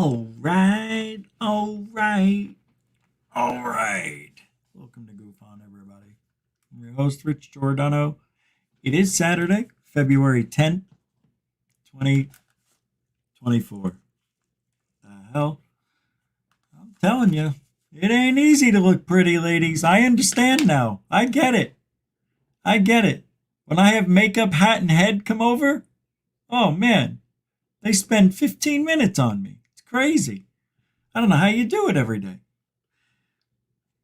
All right, all right, all right. Welcome to Goof On, everybody. I'm your host, Rich Giordano. It is Saturday, February 10th, 2024. The hell? I'm telling you, it ain't easy to look pretty, ladies. I understand now. I get it. I get it. When I have makeup, hat, and head come over, oh man, they spend 15 minutes on me. It's crazy. I don't know how you do it every day.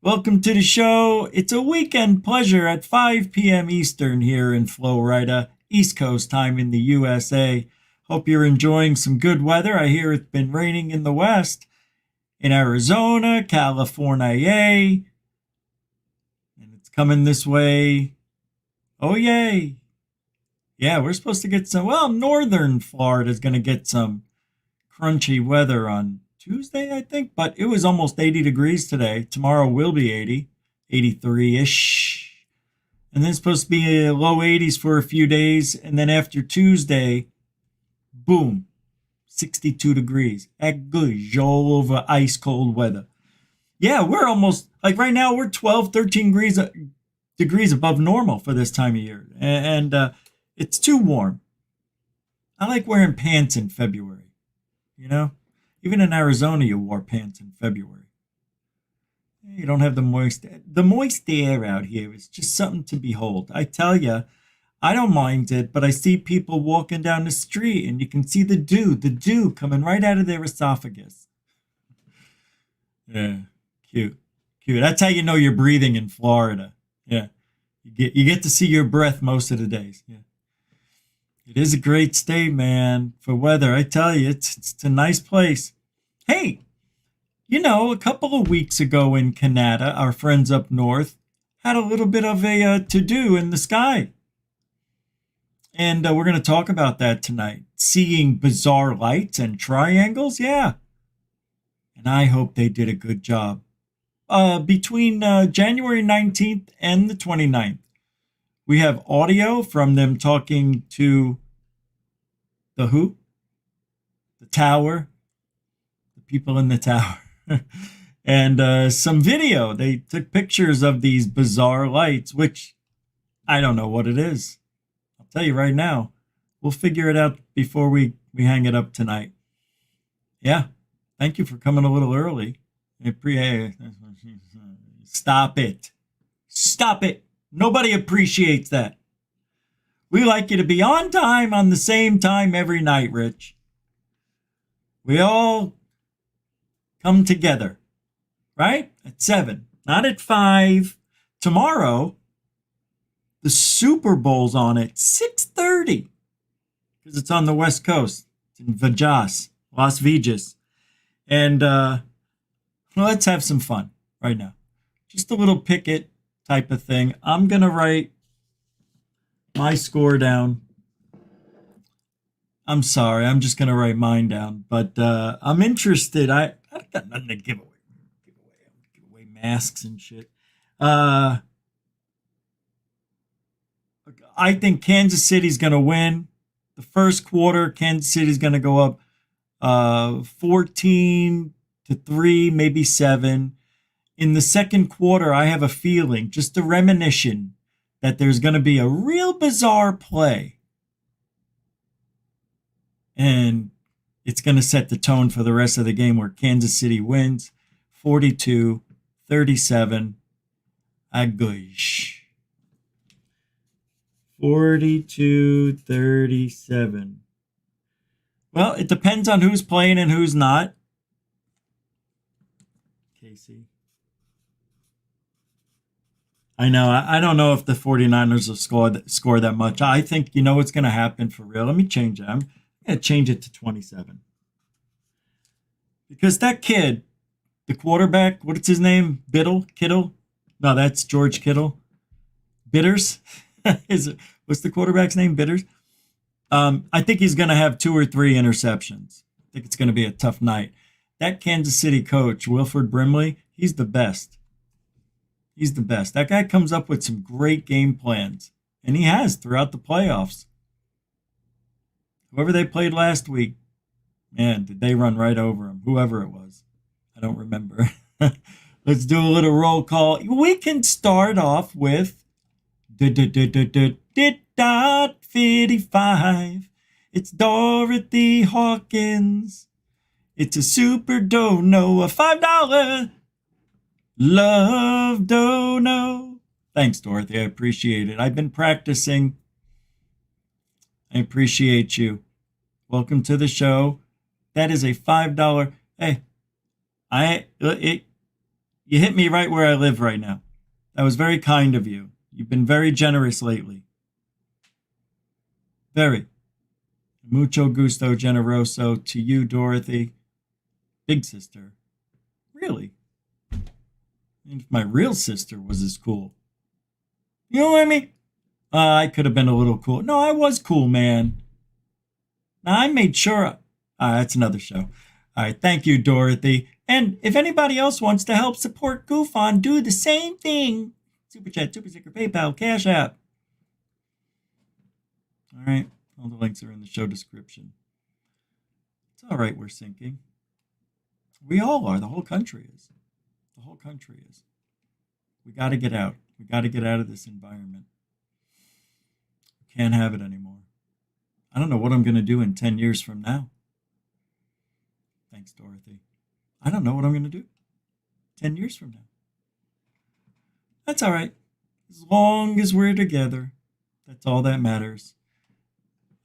Welcome to the show. It's a weekend pleasure at 5 p.m. Eastern here in Florida, East Coast time in the USA. Hope you're enjoying some good weather. I hear it's been raining in the West, in Arizona, California, and it's coming this way. Oh, yay. Yeah, we're supposed to get some, northern Florida is going to get some crunchy weather on Tuesday, I think, but it was almost 80 degrees today. Tomorrow will be 80, 83-ish. And then it's supposed to be low 80s for a few days. And then after Tuesday, boom, 62 degrees. Good, all over ice cold weather. Yeah, we're almost, like right now, we're 12, 13 degrees above normal for this time of year. And it's too warm. I like wearing pants in February, you know? Even in Arizona, you wore pants in February. You don't have the moist air out here. It's just something to behold. I tell you, I don't mind it, but I see people walking down the street and you can see the dew coming right out of their esophagus. Yeah, cute. That's how you know you're breathing in Florida. Yeah, you get to see your breath most of the days. Yeah. It is a great state, man, for weather. I tell you, it's a nice place. Hey, a couple of weeks ago in Canada, our friends up north had a little bit of a to-do in the sky. And we're going to talk about that tonight. Seeing bizarre lights and triangles, yeah. And I hope they did a good job. Between January 19th and the 29th, we have audio from them talking to the who? The tower, the people in the tower, and some video. They took pictures of these bizarre lights, which I don't know what it is. I'll tell you right now. We'll figure it out before we hang it up tonight. Yeah, thank you for coming a little early. Stop it. Stop it. Nobody appreciates that. We like you to be on time on the same time every night, Rich. We all come together, right? At 7, not at 5. Tomorrow, the Super Bowl's on at 6:30 because it's on the West Coast. It's in Las Vegas. And let's have some fun right now. Just a little picket type of thing. I'm going to write my score down. I'm sorry. I'm just going to write mine down. But I'm interested. I've got nothing to give away. Give away masks and shit. I think Kansas City's going to win. The first quarter, Kansas City's going to go up 14-3, maybe 7. In the second quarter, I have a feeling, just a premonition, that there's going to be a real bizarre play. And it's going to set the tone for the rest of the game where Kansas City wins 42-37. Aguish. 42-37. Well, it depends on who's playing and who's not. Casey. I know. I don't know if the 49ers will score that much. I think you know what's going to happen for real. Let me change it. I'm going to change it to 27. Because that kid, the quarterback, what's his name? Kittle? No, that's George Kittle. Bitters? What's the quarterback's name? Bitters? I think he's going to have 2 or 3 interceptions. I think it's going to be a tough night. That Kansas City coach, Wilford Brimley, he's the best. He's the best. That guy comes up with some great game plans, and he has throughout the playoffs. Whoever they played last week, Man, did they run right over him? Whoever it was. I don't remember. Let's do a little roll call. We can start off with dot 55. It's Dorothy Hawkins. It's a super dono, a $5 love dono. Thanks, Dorothy. I appreciate it. I've been practicing. I appreciate you. Welcome to the show. That is a $5. Hey, you hit me right where I live right now. That was very kind of you. You've been very generous lately. Very. Mucho gusto generoso to you, Dorothy. Big sister. Really? If my real sister was as cool. You know what I mean? I could have been a little cool. No, I was cool, man. Now, I made sure. That's another show. All right, thank you, Dorothy. And if anybody else wants to help support GoofOn, do the same thing. Super Chat, Super Sticker, PayPal, Cash App. All right, all the links are in the show description. It's all right, we're sinking. We all are. The whole country is. The whole country is. We got to get out. We got to get out of this environment. We can't have it anymore. I don't know what I'm going to do in 10 years from now. Thanks, Dorothy. I don't know what I'm going to do 10 years from now. That's all right. As long as we're together, that's all that matters.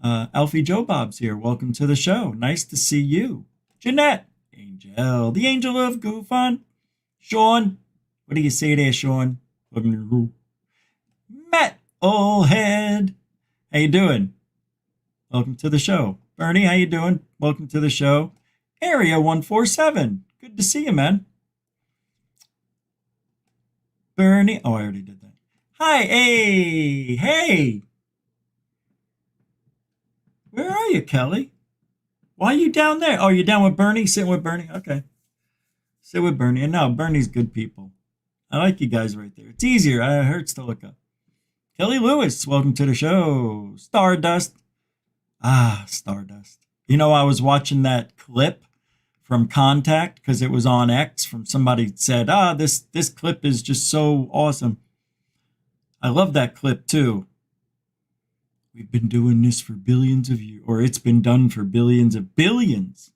Alfie Joe Bob's here. Welcome to the show. Nice to see you. Jeanette. Angel. The angel of GoofOn. Sean. What do you say there, Sean? Metalhead. How you doing? Welcome to the show. Bernie, how you doing? Welcome to the show. Area 147. Good to see you, man. Bernie. Oh, I already did that. Hi. Hey. Hey. Where are you, Kelly? Why are you down there? Oh, you're down with Bernie? Sitting with Bernie? Okay. Sit with Bernie. And no, Bernie's good people. I like you guys right there. It's easier. It hurts to look up. Kelly Lewis, welcome to the show. Stardust. Stardust. You know, I was watching that clip from Contact because it was on X from somebody said, this clip is just so awesome. I love that clip too. We've been doing this for billions of years, or it's been done for billions of billions.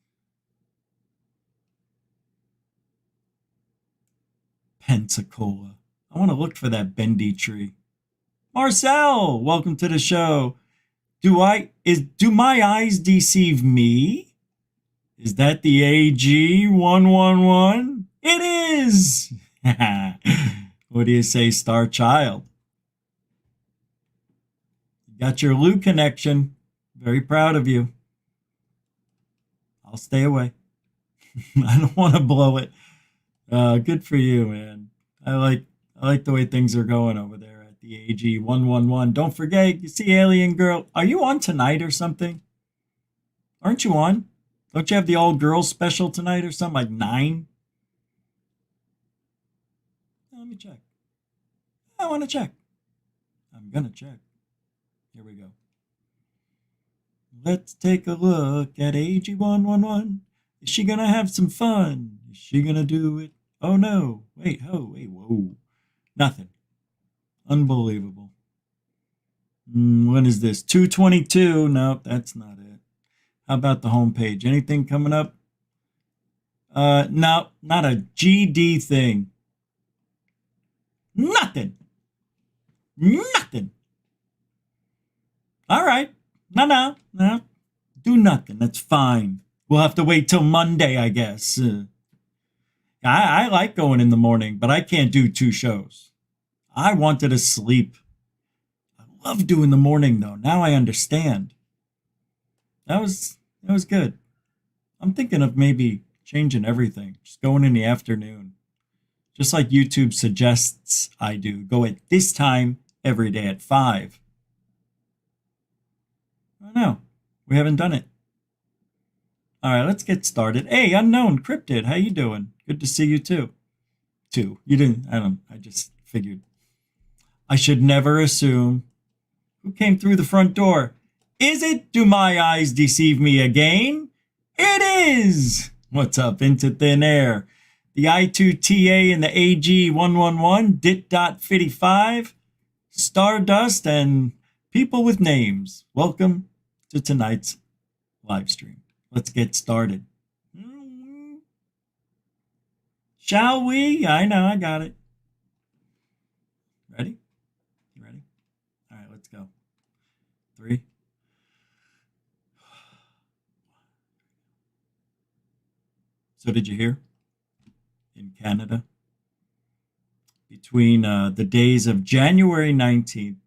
Pensacola. I want to look for that bendy tree. Marcel, welcome to the show. Do my eyes deceive me? Is that the AG111? It is! What do you say, Star Child? You got your Lou connection. Very proud of you. I'll stay away. I don't want to blow it. Good for you, man. I like the way things are going over there at the AG111. Don't forget, you see Alien Girl. Are you on tonight or something? Aren't you on? Don't you have the all girls special tonight or something like 9? Let me check. I want to check. I'm going to check. Here we go. Let's take a look at AG111. Is she going to have some fun? Is she going to do it? Oh, no. Wait, whoa. Nothing. Unbelievable. When is this? 222? Nope, that's not it. How about the homepage? Anything coming up? No, not a GD thing. Nothing. All right. No. Do nothing. That's fine. We'll have to wait till Monday, I guess. I like going in the morning, but I can't do 2 shows. I wanted to sleep. I love doing the morning, though. Now I understand. That was good. I'm thinking of maybe changing everything. Just going in the afternoon. Just like YouTube suggests I do. Go at this time every day at 5. I don't know. We haven't done it. All right, let's get started. Hey, Unknown Cryptid, how you doing? Good to see you too. You didn't, I just figured. I should never assume. Who came through the front door? Is it Do My Eyes Deceive Me Again? It is! What's up, Into Thin Air? The I2TA and the AG111, DIT.55, Stardust, and people with names. Welcome to tonight's live stream. Let's get started. Shall we? I know, I got it. Ready? You ready? All right, let's go. 3. So did you hear? In Canada, between the days of January 19th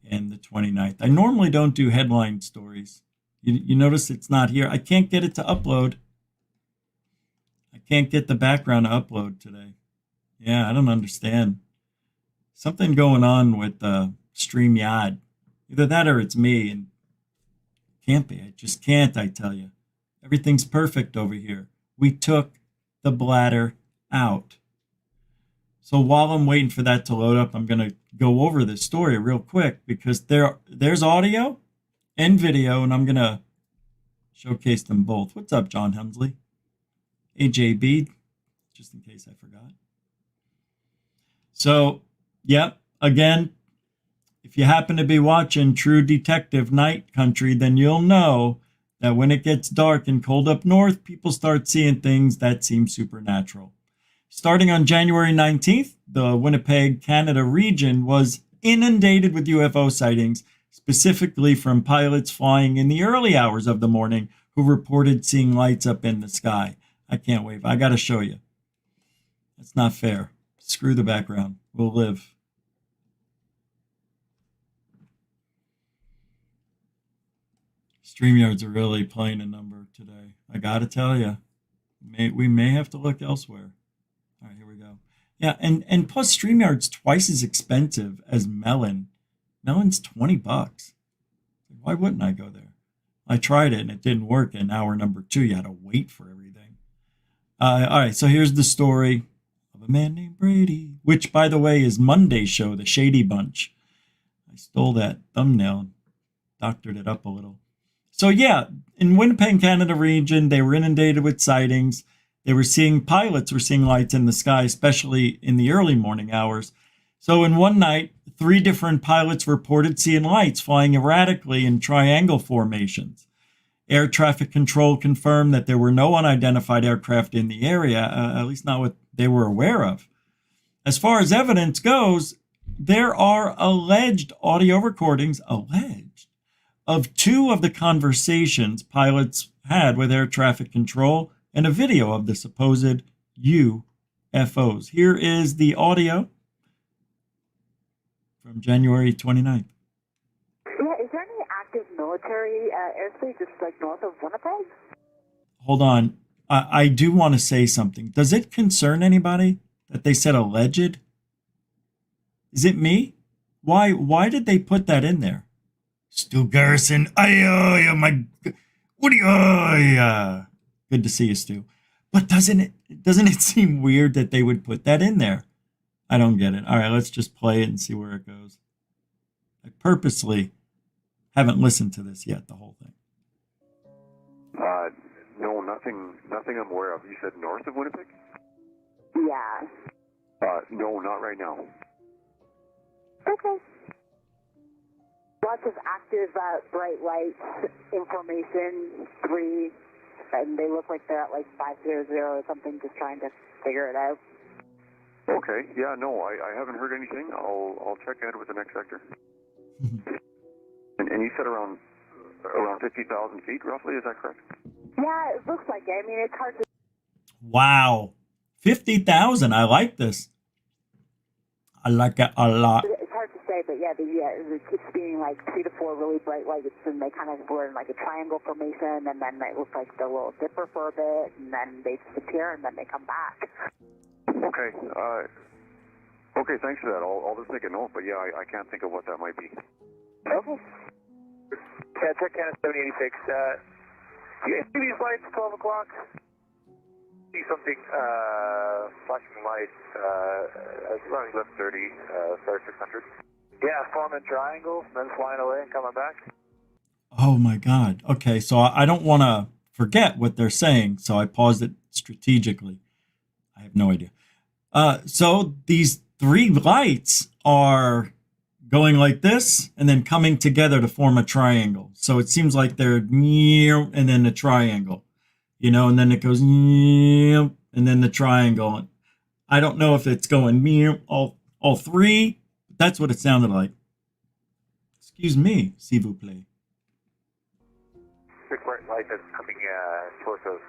and the 29th. I normally don't do headline stories. You notice it's not here. I can't get it to upload. I can't get the background to upload today. Yeah, I don't understand. Something going on with StreamYard. Either that or it's me, and can't be. I just can't, I tell you. Everything's perfect over here. We took the bladder out. So while I'm waiting for that to load up, I'm going to go over this story real quick because there's audio and video, and I'm going to showcase them both. What's up, John Hemsley? AJB, just in case I forgot. So, yep, again, if you happen to be watching True Detective Night Country, then you'll know that when it gets dark and cold up north, people start seeing things that seem supernatural. Starting on January 19th, the Winnipeg, Canada region was inundated with UFO sightings, specifically from pilots flying in the early hours of the morning who reported seeing lights up in the sky. I can't wait. I got to show you. That's not fair. Screw the background. We'll live. StreamYards are really playing a number today. I got to tell you. We may have to look elsewhere. All right, here we go. Yeah, and plus StreamYard's twice as expensive as Melon. Melon's $20. Why wouldn't I go there? I tried it and it didn't work. In hour number 2, you had to wait for everything. All right, so here's the story of a man named Brady, which, by the way, is Monday's show, The Shady Bunch. I stole that thumbnail and doctored it up a little. So yeah, in Winnipeg, Canada region, they were inundated with sightings. Pilots were seeing lights in the sky, especially in the early morning hours. So in one night, 3 different pilots reported seeing lights flying erratically in triangle formations. Air traffic control confirmed that there were no unidentified aircraft in the area, at least not what they were aware of. As far as evidence goes, there are alleged audio recordings, of 2 of the conversations pilots had with air traffic control and a video of the supposed UFOs. Here is the audio from January 29th. Yeah, is there any active military airspace just like north of Winnipeg? Hold on. I do want to say something. Does it concern anybody that they said alleged? Is it me? Why did they put that in there? Stu Garrison. Good to see you, Stu. But doesn't it seem weird that they would put that in there? I don't get it. All right, let's just play it and see where it goes. I purposely haven't listened to this yet, the whole thing. No, nothing I'm aware of. You said north of Winnipeg? Yeah. No, not right now. Okay. Lots of active bright lights, information, 3, and they look like they're at like 500 or something, just trying to figure it out. Okay, yeah, no, I haven't heard anything. I'll check out with the next sector. and you said around 50,000 feet, roughly, is that correct? Yeah, it looks like it. I mean, it's hard to... Wow. 50,000. I like this. I like it a lot. It's hard to say, but yeah, it keeps being like 3 to 4 really bright lights, and they kind of were in like a triangle formation, and then it looks like the little dipper for a bit, and then they disappear, and then they come back. Okay. Okay, thanks for that. I'll just make a note, but yeah, I can't think of what that might be. Okay. Yeah, check Canada 7086. Do you see these lights at 12 o'clock? See something flashing light around 11:30, start 600. Yeah, forming triangles, then flying away and coming back. Oh my God. Okay, so I don't want to forget what they're saying, so I paused it strategically. I have no idea. So these three lights are going like this and then coming together to form a triangle. So it seems like they're and then the triangle, you know, and then it goes and then the triangle. I don't know if it's going all three, but that's what it sounded like. Excuse me, s'il vous plaît. Big bright light that's coming towards us,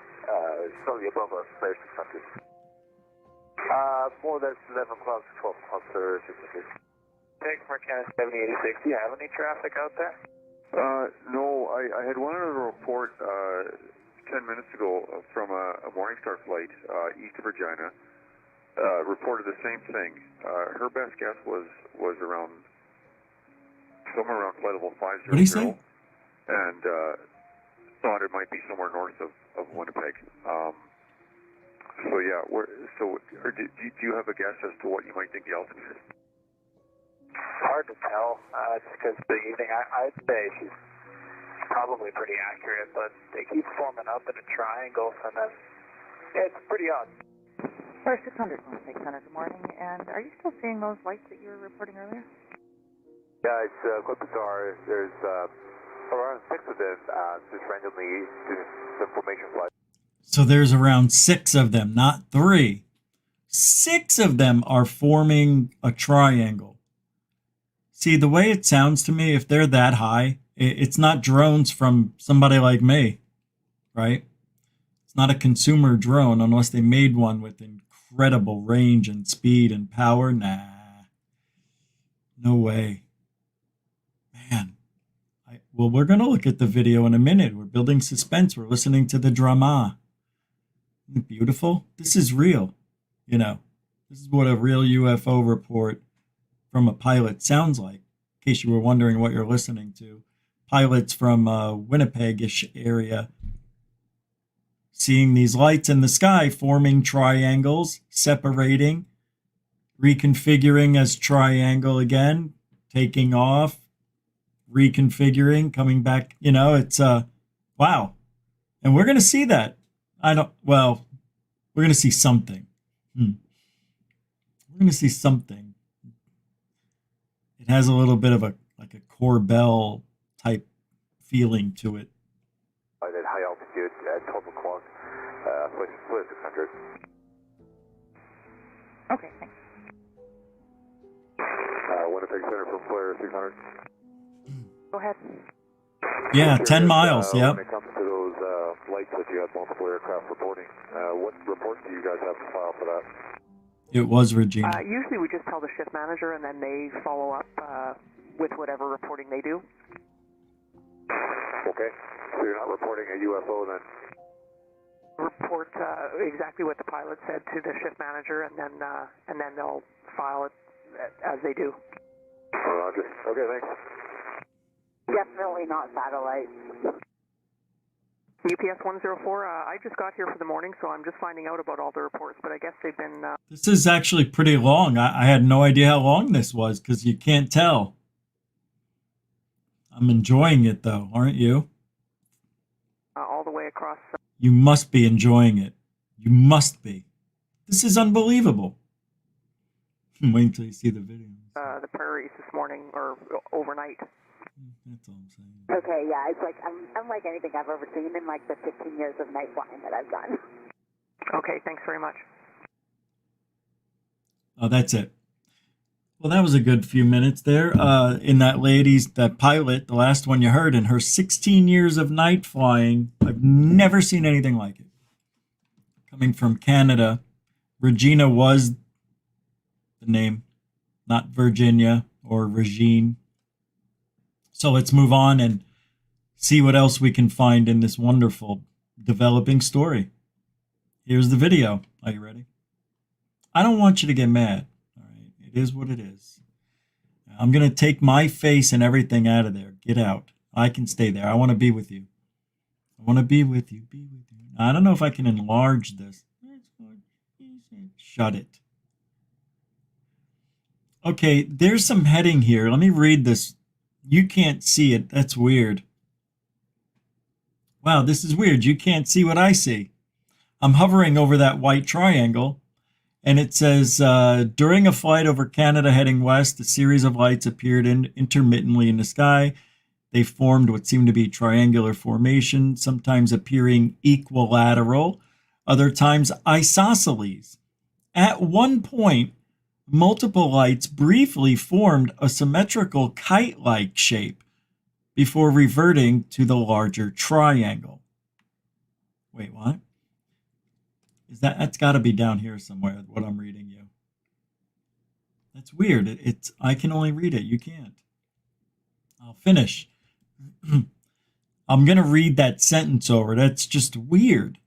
slightly above us, player 600. More than 11 o'clock to 12 o'clock, sir, 600. Take Marcana 7086. Do you have any traffic out there? No, I had one other report 10 minutes ago from a Morningstar flight east of Regina. Reported the same thing. Her best guess was around somewhere around flight level 500. What did he say? And thought it might be somewhere north of Winnipeg. So yeah, do you have a guess as to what you might think the altitude is? Hard to tell, just because the evening, I'd say she's probably pretty accurate, but they keep forming up in a triangle, and then it's pretty odd. First 600, Winnipeg Center, good morning. And are you still seeing those lights that you were reporting earlier? Yeah, it's quite bizarre. There's around 6 of them just randomly doing some formation flights. So there's around 6 of them, not 3. 6 of them are forming a triangle. See, the way it sounds to me, if they're that high, it's not drones from somebody like me, right? It's not a consumer drone unless they made one with incredible range and speed and power. Nah, no way. Man, well, we're going to look at the video in a minute. We're building suspense. We're listening to the drama. Isn't it beautiful? This is real, you know. This is what a real UFO report from a pilot sounds like, in case you were wondering what you're listening to. Pilots from Winnipeg-ish area seeing these lights in the sky forming triangles, separating, reconfiguring as triangle again, taking off, reconfiguring, coming back. You know, it's wow. And we're going to see that. We're going to see something. We're going to see something. It has a little bit of a Corbell type feeling to it. At high altitude at 12 o'clock, flight 600. Okay, thanks. Winnipeg Center from flare 600. Go ahead. Yeah, 10 miles, yep. When it comes to those lights that you have multiple aircraft reporting, what reports do you guys have to file for that? It was Regina. Usually we just tell the shift manager and then they follow up with whatever reporting they do. Okay, so you're not reporting a UFO then? Report exactly what the pilot said to the shift manager, and then they'll file it as they do. Roger. Okay, thanks. Definitely not satellites. UPS 104, I just got here for the morning, so I'm just finding out about all the reports, but I guess they've been... This is actually pretty long. I had no idea how long this was, because you can't tell. I'm enjoying it, though, aren't you? all the way across... You must be enjoying it. You must be. This is unbelievable. Wait until you see the video. the prairies this morning, or overnight. That's all I'm saying. Okay, yeah, it's like unlike anything I've ever seen in like the 15 years of night flying that I've done. Okay, thanks very much. Oh, that's it. Well, that was a good few minutes there. In that pilot, the last one you heard, in her 16 years of night flying, I've never seen anything like it. Coming from Canada, Regina was the name, not Virginia or Regine. So let's move on and see what else we can find in this wonderful developing story. Here's the video. Are you ready? I don't want you to get mad. All right, it is what it is. I'm going to take my face and everything out of there. Get out. I can stay there. I want to be with you. I want to be with you. Be with you. I don't know if I can enlarge this. Shut it. Okay, there's some heading here. Let me read this. You can't see it. That's weird. Wow, this is weird. You can't see what I see. I'm hovering over that white triangle, and it says, during a flight over Canada heading west, a series of lights appeared intermittently in the sky. They formed what seemed to be triangular formation, sometimes appearing equilateral, other times isosceles. At one point, multiple lights briefly formed a symmetrical kite-like shape before reverting to the larger triangle. Wait, what? That's got to be down here somewhere, what I'm reading you. That's weird. I can only read it. You can't. I'll finish. I'm going to read that sentence over. That's just weird.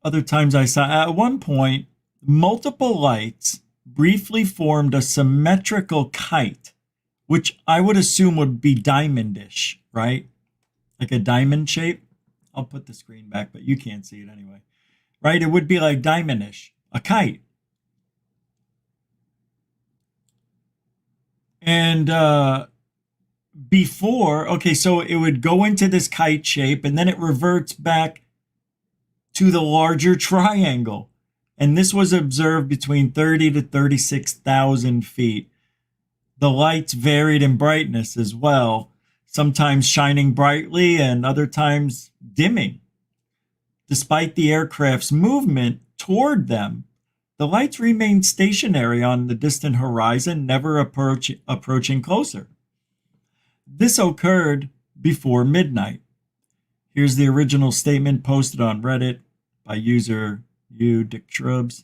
Other times I saw, at one point, multiple lights briefly formed a symmetrical kite, which I would assume would be diamondish, right? Like a diamond shape. I'll put the screen back, but you can't see it anyway. Right? It would be like diamondish, a kite. And before, okay, so it would go into this kite shape, and then it reverts back to the larger triangle. And this was observed between 30 to 36,000 feet. The lights varied in brightness as well, sometimes shining brightly and other times dimming. Despite the aircraft's movement toward them, the lights remained stationary on the distant horizon, never approaching closer. This occurred before midnight. Here's the original statement posted on Reddit by user JUDGEMENT.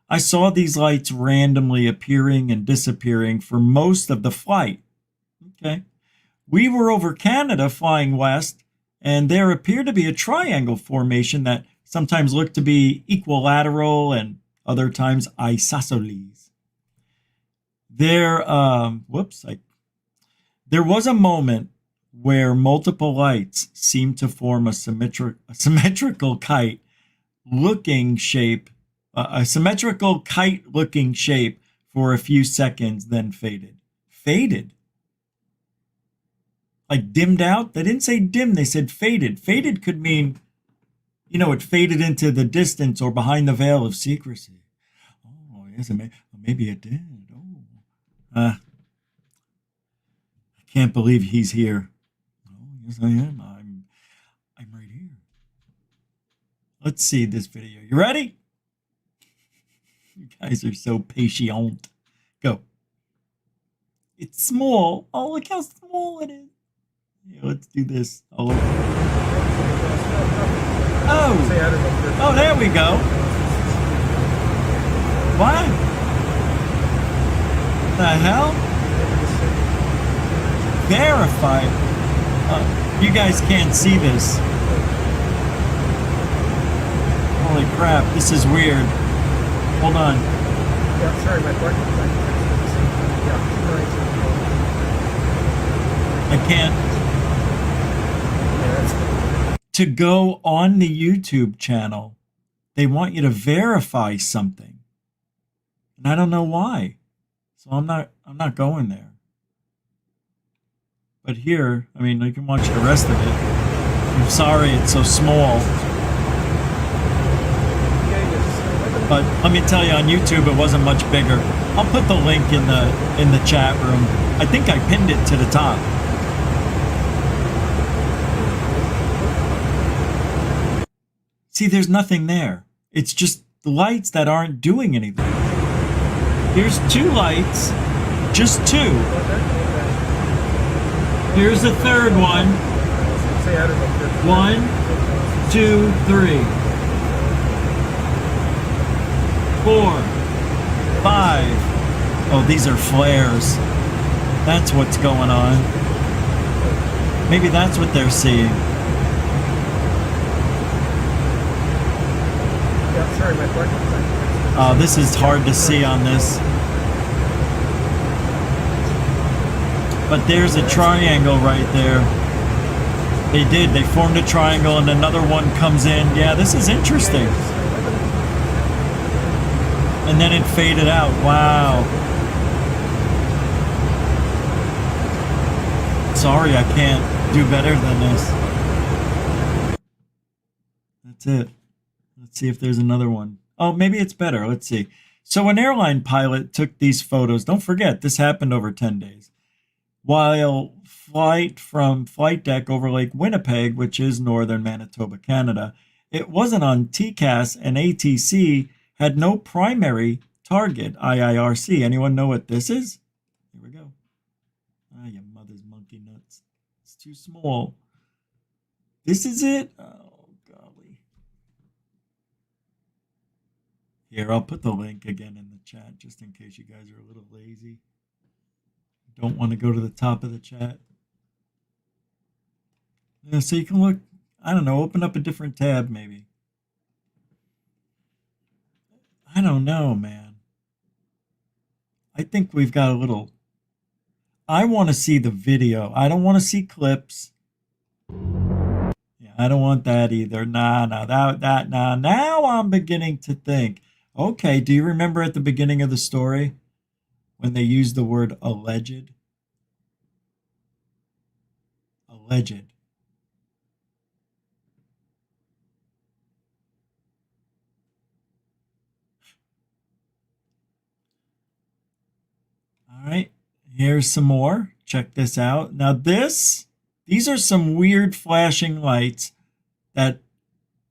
I saw these lights randomly appearing and disappearing for most of the flight. Okay. We were over Canada flying west, and there appeared to be a triangle formation that sometimes looked to be equilateral and other times isosceles. There was a moment where multiple lights seemed to form a symmetrical kite-looking shape, a symmetrical kite-looking shape for a few seconds, then faded. Faded? Like dimmed out? They didn't say dim, they said faded. Faded could mean, you know, it faded into the distance or behind the veil of secrecy. Oh, yes, maybe it did. Oh. I can't believe he's here. Oh, yes, I am. I'm right here. Let's see this video. You ready? You guys are so patient. Go. It's small. Oh, look how small it is. Yeah, let's do this. Oh, there we go. What? The hell? Verified. You guys can't see this. Holy crap, this is weird. Hold on. Yeah, sorry, my partner. I can't. To go on the YouTube channel, they want you to verify something. And I don't know why. So I'm not going there. But here, I mean, you can watch the rest of it. I'm sorry it's so small. But let me tell you, on YouTube it wasn't much bigger. I'll put the link in the chat room. I think I pinned it to the top. See, there's nothing there. It's just lights that aren't doing anything. Here's two lights, just two. Here's the third one. 1, 2, 3, 4, 5. Oh, these are flares. That's what's going on. Maybe that's what they're seeing. Oh, this is hard to see on this. But there's a triangle right there. They formed a triangle and another one comes in. Yeah, this is interesting. And then it faded out. Wow. Sorry, I can't. do better than this. That's it. Let's see if there's another one. Oh, maybe it's better. Let's see. So an airline pilot took these photos. Don't forget, this happened over 10 days. While flight from flight deck over Lake Winnipeg, which is northern Manitoba, Canada. It wasn't on TCAS, and ATC had no primary target, IIRC. Anyone know what this is? Here we go. Ah, your mother's monkey nuts. It's too small. This is it? Oh, golly. Here, I'll put the link again in the chat just in case you guys are a little lazy. Don't want to go to the top of the chat. Yeah, so you can look, I don't know, open up a different tab maybe. I don't know, man. I think we've got a little, I want to see the video. I don't want to see clips. Yeah, I don't want that either. Nah, now I'm beginning to think. Okay, do you remember at the beginning of the story when they used the word alleged? Alleged. All right, here's some more. Check this out. Now these are some weird flashing lights that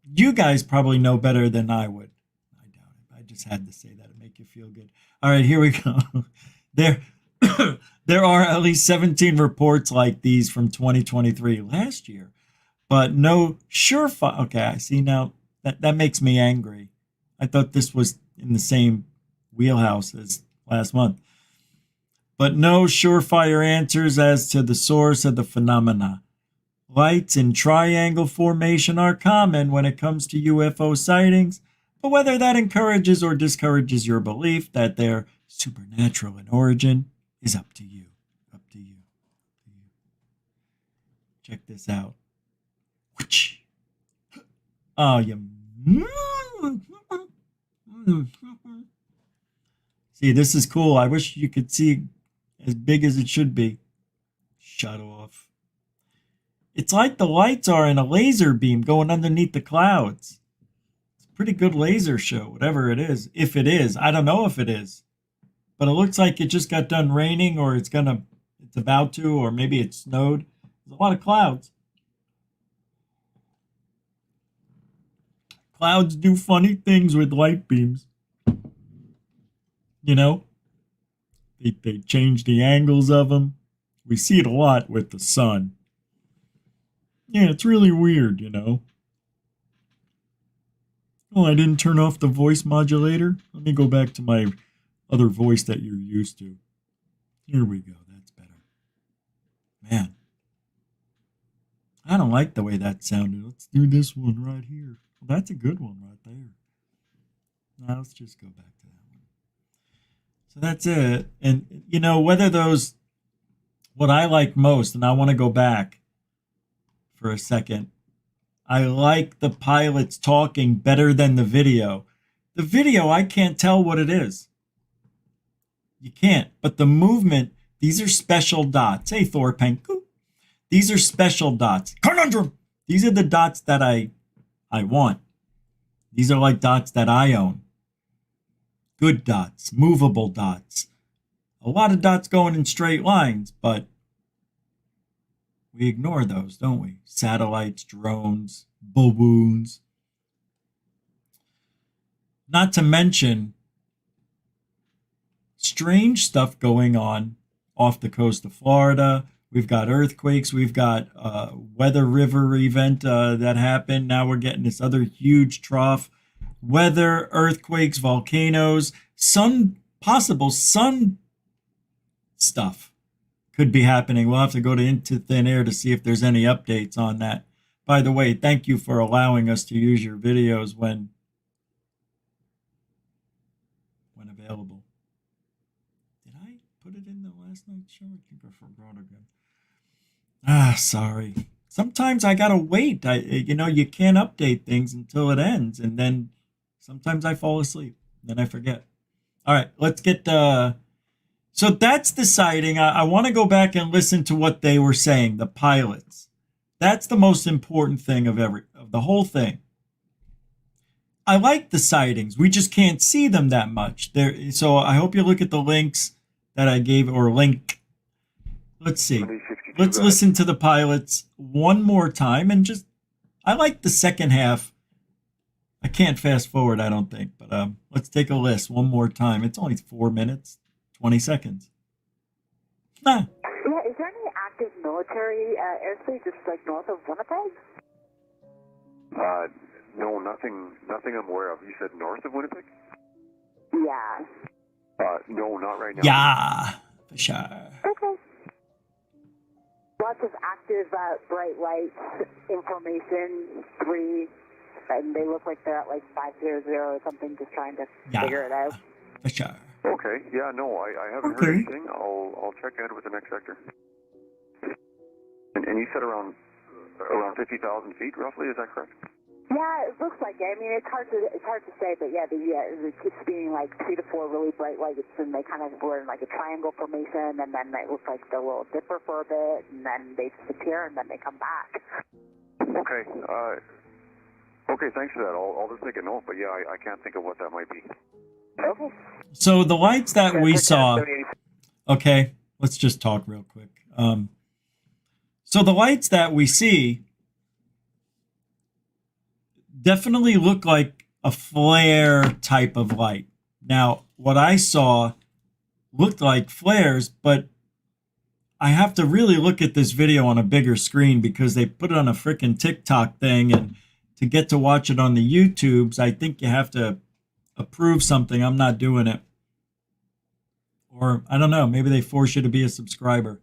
you guys probably know better than I would. I doubt it. I just had to say that to make you feel good. All right, here we go. There are at least 17 reports like these from 2023, last year, but no surefire. Okay, I see now. That makes me angry. I thought this was in the same wheelhouse as last month. But no surefire answers as to the source of the phenomena. Lights in triangle formation are common when it comes to UFO sightings, but whether that encourages or discourages your belief that they're supernatural in origin is up to you. Up to you. Check this out. Oh, you. See, this is cool. I wish you could see as big as it should be. Shut off. It's like the lights are in a laser beam going underneath the clouds. It's a pretty good laser show, whatever it is. If it is. I don't know if it is. But it looks like it just got done raining, or it's about to, or maybe it snowed. There's a lot of clouds. Clouds do funny things with light beams. You know? They change the angles of them. We see it a lot with the sun. Yeah, it's really weird, you know. Oh, I didn't turn off the voice modulator. Let me go back to my other voice that you're used to. Here we go. That's better. Man. I don't like the way that sounded. Let's do this one right here. Well, that's a good one right there. Now let's just go back to that one. So that's it. And, you know, whether those, what I like most, and I want to go back for a second. I like the pilots talking better than the video. The video, I can't tell what it is. You can't. But the movement, these are special dots. Hey, Thor Penku. These are special dots. Conundrum! These are the dots that I want. These are like dots that I own. Good dots. Movable dots. A lot of dots going in straight lines, but we ignore those, don't we? Satellites, drones, balloons. Not to mention strange stuff going on off the coast of Florida. We've got earthquakes. We've got weather river event that happened. Now we're getting this other huge trough. Weather, earthquakes, volcanoes, possible sun stuff could be happening. We'll have to go into thin air to see if there's any updates on that. By the way, thank you for allowing us to use your videos when available. Did I put it in the last night's show? I think I forgot again. Sorry. Sometimes I gotta wait. You can't update things until it ends, and then sometimes I fall asleep. Then I forget. All right, let's get. So that's the sighting. I want to go back and listen to what they were saying, the pilots. That's the most important thing of the whole thing. I like the sightings. We just can't see them that much. So I hope you look at the links that I gave, or link. Let's see. Let's listen to the pilots one more time, and just, I like the second half. I can't fast forward, I don't think, but let's take a list one more time. It's only 4 minutes, 20 seconds. Nah. Yeah, is there any active military airspace just like north of Winnipeg? No, nothing I'm aware of. You said north of Winnipeg? Yeah. No, not right now. Yeah, for sure. Okay. Lots of active bright lights, information 3, and they look like they're at like 500 or something, just trying to figure it out. For sure. Okay, yeah, no, I haven't heard anything. I'll check in with the next sector. And you said around 50,000 feet, roughly, is that correct? Yeah, it looks like it. I mean, it's hard to say, but yeah, it keeps being like 3 to 4 really bright lights, and they kind of were in like a triangle formation, and then it looks like the little dipper for a bit, and then they disappear, and then they come back. Okay. Okay, thanks for that. I'll just take a note, but yeah, I can't think of what that might be. Okay. So the lights that we saw. Okay, let's just talk real quick. So the lights that we see definitely look like a flare type of light. Now, what I saw looked like flares, but I have to really look at this video on a bigger screen because they put it on a freaking TikTok thing, and to get to watch it on the YouTubes, I think you have to approve something. I'm not doing it. Or, I don't know, maybe they force you to be a subscriber.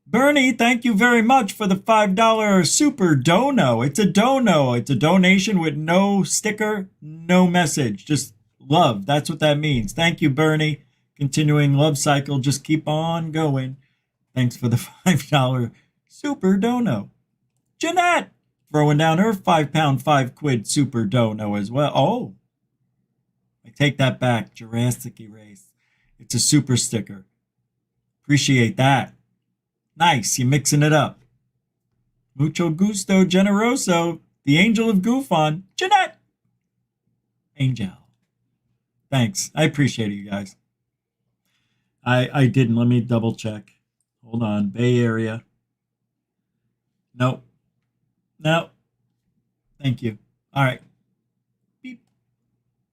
Bernie, thank you very much for the $5 super dono. It's a dono. It's a donation with no sticker, no message. Just love. That's what that means. Thank you, Bernie. Continuing love cycle. Just keep on going. Thanks for the $5 super dono. Jeanette throwing down her £5, 5 quid super dono as well. Oh, I take that back. Jurassic Erase. It's a super sticker. Appreciate that. Nice, you're mixing it up. Mucho gusto, generoso. The angel of Goofon, Jeanette. Angel. Thanks. I appreciate it, you guys. I didn't. Let me double check. Hold on. Bay Area. Nope. No. Thank you. All right. Beep.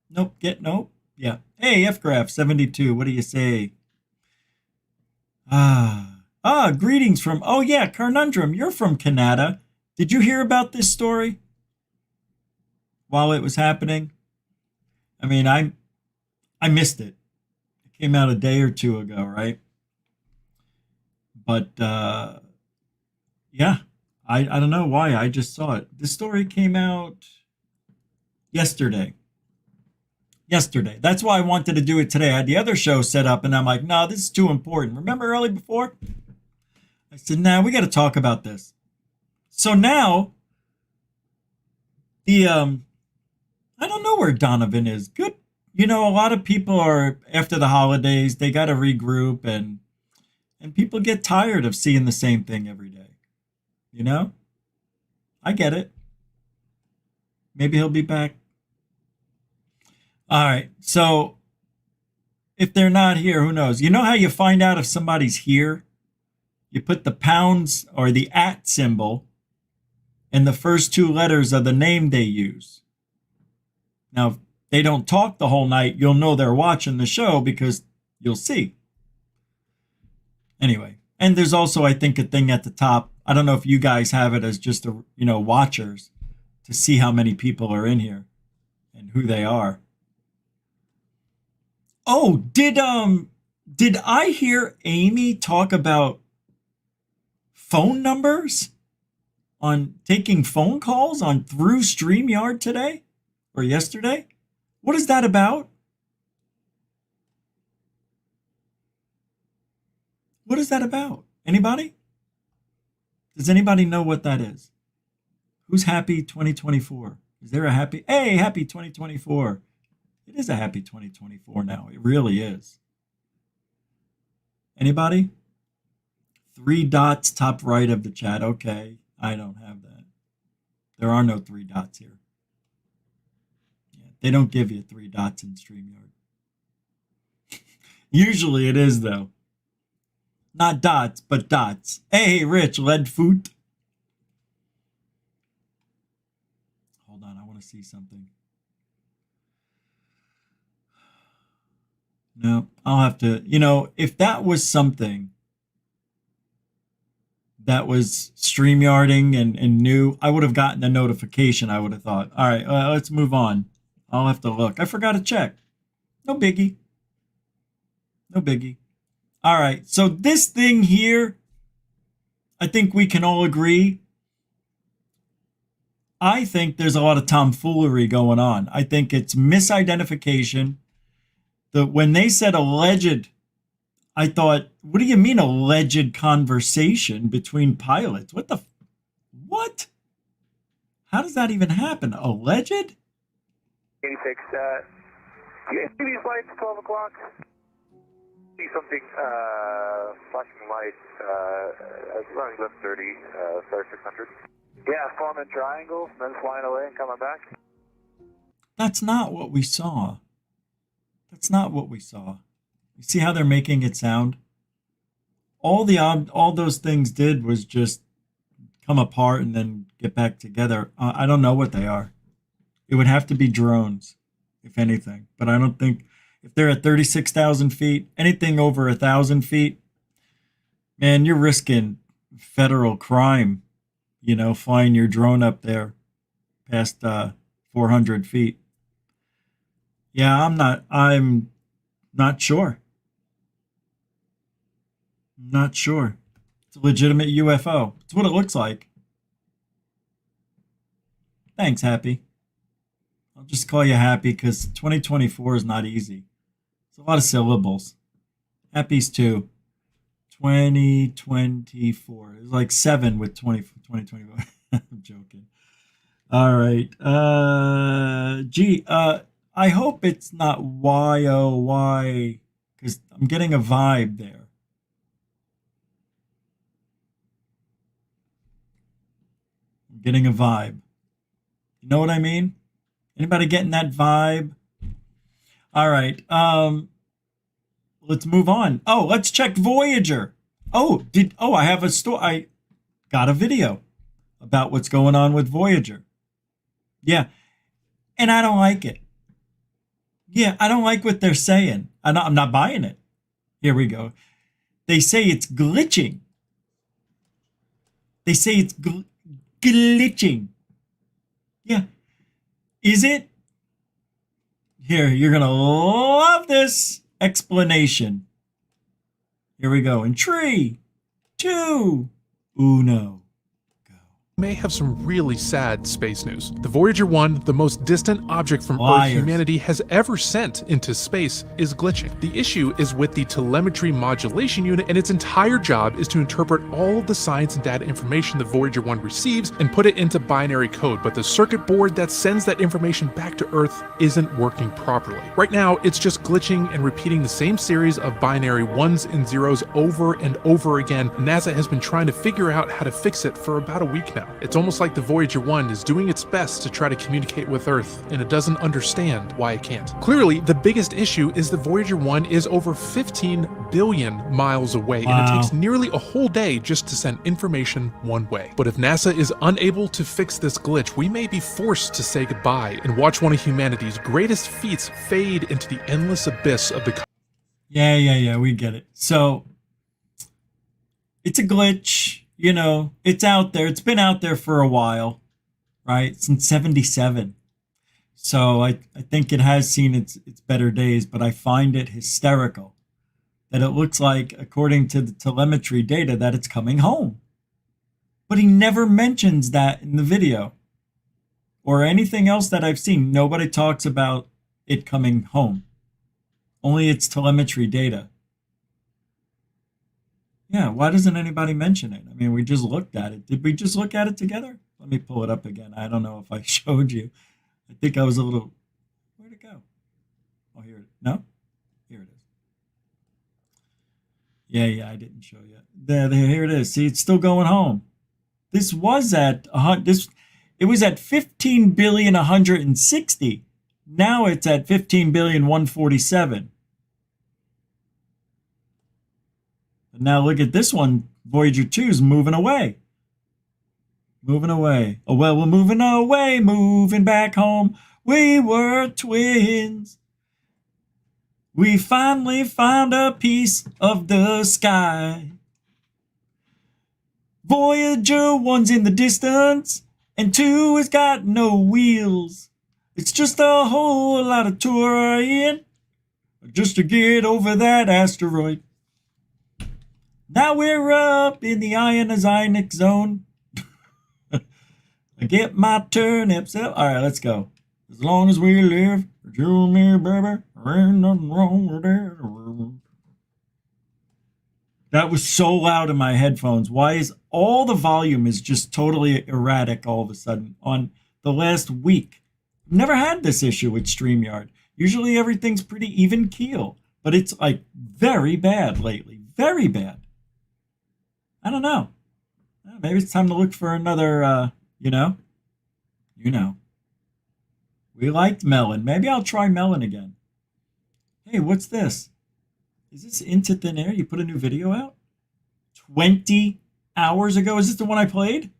Nope. Nope. Yeah. Hey, F-Graph 72. What do you say? Greetings from, oh yeah, Carnundrum, you're from Canada. Did you hear about this story while it was happening? I mean, I missed it. It came out a day or two ago, right? But, yeah, I don't know why. I just saw it. This story came out yesterday. That's why I wanted to do it today. I had the other show set up, and I'm like, no, this is too important. Remember early before? I said, nah, we got to talk about this. So now, I don't know where Donovan is. Good. You know, a lot of people are, after the holidays, they got to regroup, and people get tired of seeing the same thing every day. You know? I get it. Maybe he'll be back. All right. So if they're not here, who knows? You know how you find out if somebody's here? You put the pounds or the @ symbol and the first 2 letters of the name they use. Now, if they don't talk the whole night, you'll know they're watching the show because you'll see. Anyway, and there's also, I think, a thing at the top. I don't know if you guys have it as just, watchers to see how many people are in here and who they are. Oh, did I hear Amy talk about phone numbers on taking phone calls through StreamYard today or yesterday? What is that about? What is that about? Anybody? Does anybody know what that is? Who's happy 2024? Is there a happy 2024? It is a happy 2024 now. It really is. Anybody? 3 dots top right of the chat. Okay, I don't have that. There are no 3 dots here. Yeah, they don't give you 3 dots in StreamYard. Usually it is, though. Not dots, but dots. Hey, Rich, lead foot. Hold on, I want to see something. No, I'll have to, if that was something that was StreamYarding and new, I would have gotten a notification, I would have thought. All right, let's move on. I'll have to look. I forgot to check. No biggie. No biggie. All right, so this thing here, I think we can all agree. I think there's a lot of tomfoolery going on. I think it's misidentification. When they said alleged, I thought, what do you mean alleged conversation between pilots? What? How does that even happen? Alleged? 86, do you see these lights, 12 o'clock? See something, flashing light, running left 30, start 600. Yeah, forming triangles, then flying away and coming back. That's not what we saw. That's not what we saw. You see how they're making it sound? All those things did was just come apart and then get back together. I don't know what they are. It would have to be drones, if anything. But I don't think, if they're at 36,000 feet, anything over 1,000 feet, man, you're risking federal crime, flying your drone up there past 400 feet. Yeah, I'm not sure. Not sure. It's a legitimate UFO. It's what it looks like. Thanks, Happy. I'll just call you Happy because 2024 is not easy. It's a lot of syllables. Happy's 2. 2024. It's like 7 with 2024. I'm joking. All right. I hope it's not YOY because I'm getting a vibe there. I'm getting a vibe. You know what I mean? Anybody getting that vibe? All right. Let's move on. Oh, let's check Voyager. I have a story. I got a video about what's going on with Voyager. Yeah. And I don't like it. Yeah, I don't like what they're saying. I'm not buying it. Here we go. They say it's glitching. They say it's glitching. Yeah. Is it? Here, you're going to love this explanation. Here we go. In 3, 2, 1. May have some really sad space news. The Voyager 1, the most distant object from Liars. Earth humanity has ever sent into space, is glitching. The issue is with the telemetry modulation unit, and its entire job is to interpret all of the science and data information the Voyager 1 receives and put it into binary code, but the circuit board that sends that information back to Earth isn't working properly. Right now, it's just glitching and repeating the same series of binary 1s and 0s over and over again. NASA has been trying to figure out how to fix it for about a week now. It's almost like the Voyager 1 is doing its best to try to communicate with Earth, and it doesn't understand why it can't. Clearly, the biggest issue is the Voyager 1 is over 15 billion miles away, and it takes nearly a whole day just to send information one way. But if NASA is unable to fix this glitch, we may be forced to say goodbye and watch one of humanity's greatest feats fade into the endless abyss of the... Yeah, we get it. So, it's a glitch. It's out there. It's been out there for a while, right? Since 77. So I think it has seen its better days, but I find it hysterical that it looks like, according to the telemetry data, that it's coming home. But he never mentions that in the video or anything else that I've seen. Nobody talks about it coming home. Only its telemetry data. Yeah, why doesn't anybody mention it? I mean, we just looked at it. Did we just look at it together? Let me pull it up again. I don't know if I showed you. I think I was a little... Where'd it go? Oh, here it is. No? Here it is. Yeah, I didn't show you. There, here it is. See, it's still going home. This was at it was at 15,160,000,000. Now it's at 15,147,000,000. And now look at this one. Voyager 2 is moving away. Moving away. Oh, well, we're moving away, moving back home. We were twins. We finally found a piece of the sky. Voyager 1's in the distance, and 2 has got no wheels. It's just a whole lot of touring just to get over that asteroid. Now we're up in the ionizonic zone. I get my turnips up. All right, let's go. As long as we live, you and me, baby, there ain't nothing wrong with that. That was so loud in my headphones. Why is all the volume is just totally erratic all of a sudden on the last week? Never had this issue with StreamYard. Usually everything's pretty even keel, but it's like very bad lately. Very bad. I don't know. Maybe it's time to look for another, you know. We liked Melon. Maybe I'll try Melon again. Hey, what's this? Is this Into Thin Air? You put a new video out? 20 hours ago? Is this the one I played?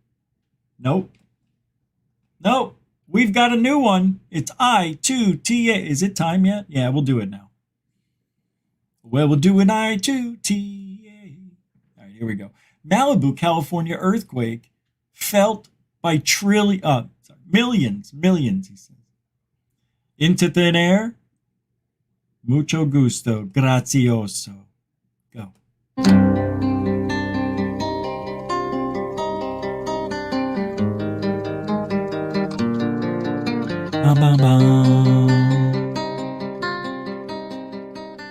Nope. Nope. We've got a new one. It's I2TA. Is it time yet? Yeah, we'll do it now. Well, we'll do an I2TA. All right, here we go. Malibu, California earthquake felt by millions, he says. Into Thin Air. Mucho gusto, grazioso. Go.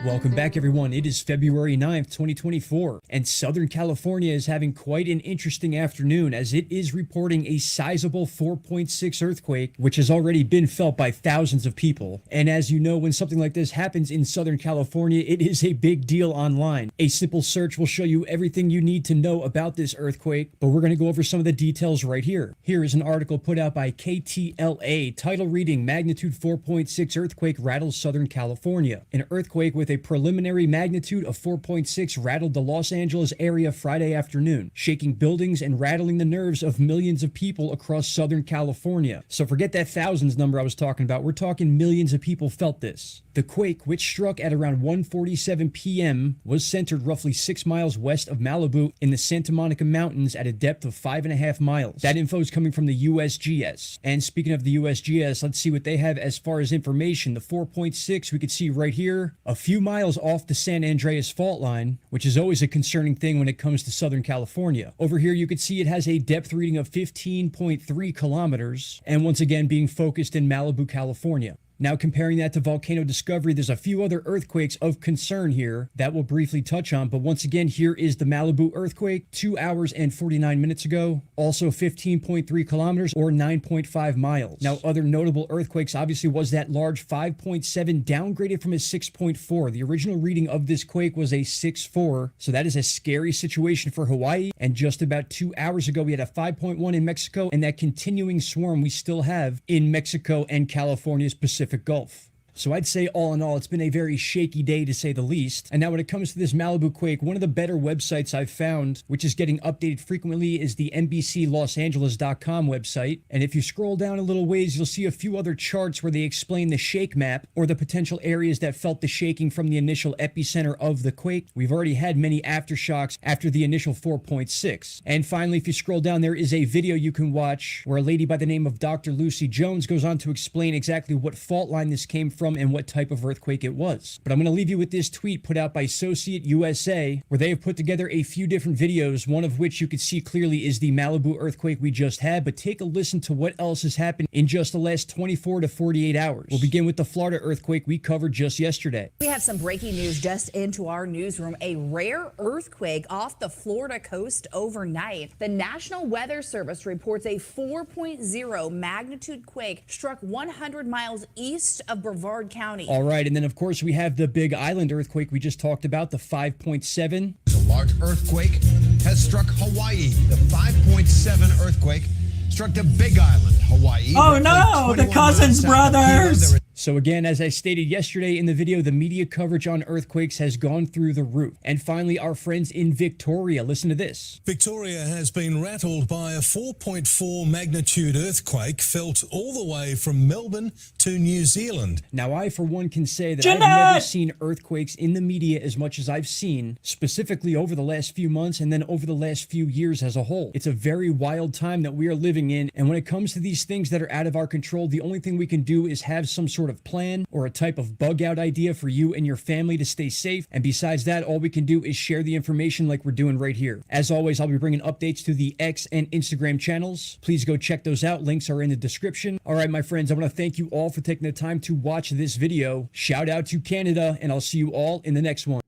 Welcome back, everyone. It is February 9th, 2024, and Southern California is having quite an interesting afternoon as it is reporting a sizable 4.6 earthquake, which has already been felt by thousands of people. And as you know, when something like this happens in Southern California, it is a big deal online. A simple search will show you everything you need to know about this earthquake, but we're going to go over some of the details right here. Here is an article put out by KTLA, title reading, Magnitude 4.6 Earthquake Rattles Southern California. An earthquake with a preliminary magnitude of 4.6 rattled the Los Angeles area Friday afternoon, shaking buildings and rattling the nerves of millions of people across Southern California. So forget that thousands number I was talking about. We're talking millions of people felt this. The quake, which struck at around 1:47 p.m., was centered roughly 6 miles west of Malibu in the Santa Monica Mountains at a depth of 5.5 miles. That info is coming from the USGS. And speaking of the USGS, let's see what they have as far as information. The 4.6 we could see right here, a few miles off the San Andreas fault line, which is always a concerning thing when it comes to Southern California. Over here, you can see it has a depth reading of 15.3 kilometers, and once again being focused in Malibu, California. Now, comparing that to volcano discovery, there's a few other earthquakes of concern here that we'll briefly touch on. But once again, here is the Malibu earthquake 2 hours and 49 minutes ago. Also 15.3 kilometers or 9.5 miles. Now, other notable earthquakes obviously was that large 5.7 downgraded from a 6.4. The original reading of this quake was a 6.4. So that is a scary situation for Hawaii. And just about 2 hours ago, we had a 5.1 in Mexico, and that continuing swarm we still have in Mexico and California's Pacific Gulf. So I'd say all in all, it's been a very shaky day to say the least. And now when it comes to this Malibu quake, one of the better websites I've found, which is getting updated frequently, is the NBCLosAngeles.com website. And if you scroll down a little ways, you'll see a few other charts where they explain the shake map or the potential areas that felt the shaking from the initial epicenter of the quake. We've already had many aftershocks after the initial 4.6. And finally, if you scroll down, there is a video you can watch where a lady by the name of Dr. Lucy Jones goes on to explain exactly what fault line this came from and what type of earthquake it was. But I'm going to leave you with this tweet put out by Associate USA, where they have put together a few different videos, one of which you can see clearly is the Malibu earthquake we just had, but take a listen to what else has happened in just the last 24 to 48 hours. We'll begin with the Florida earthquake we covered just yesterday. We have some breaking news just into our newsroom. A rare earthquake off the Florida coast overnight. The National Weather Service reports a 4.0 magnitude quake struck 100 miles east of Brevard County. All right, and then of course we have the Big Island earthquake we just talked about, the 5.7. large earthquake has struck Hawaii. The 5.7 earthquake struck the Big Island, Hawaii. Oh no, the Cousins brothers! So again, as I stated yesterday in the video, the media coverage on earthquakes has gone through the roof. And finally, our friends in Victoria, listen to this. Victoria has been rattled by a 4.4 magnitude earthquake felt all the way from Melbourne to New Zealand. Now, I, for one, can say that Jeanette! I've never seen earthquakes in the media as much as I've seen, specifically over the last few months and then over the last few years as a whole. It's a very wild time that we are living in. And when it comes to these things that are out of our control, the only thing we can do is have some sort of plan or a type of bug out idea for you and your family to stay safe. And besides that, all we can do is share the information like we're doing right here. As always, I'll be bringing updates to the X and Instagram channels. Please go check those out. Links are in the description. All right, my friends, I want to thank you all for taking the time to watch this video. Shout out to Canada, and I'll see you all in the next one.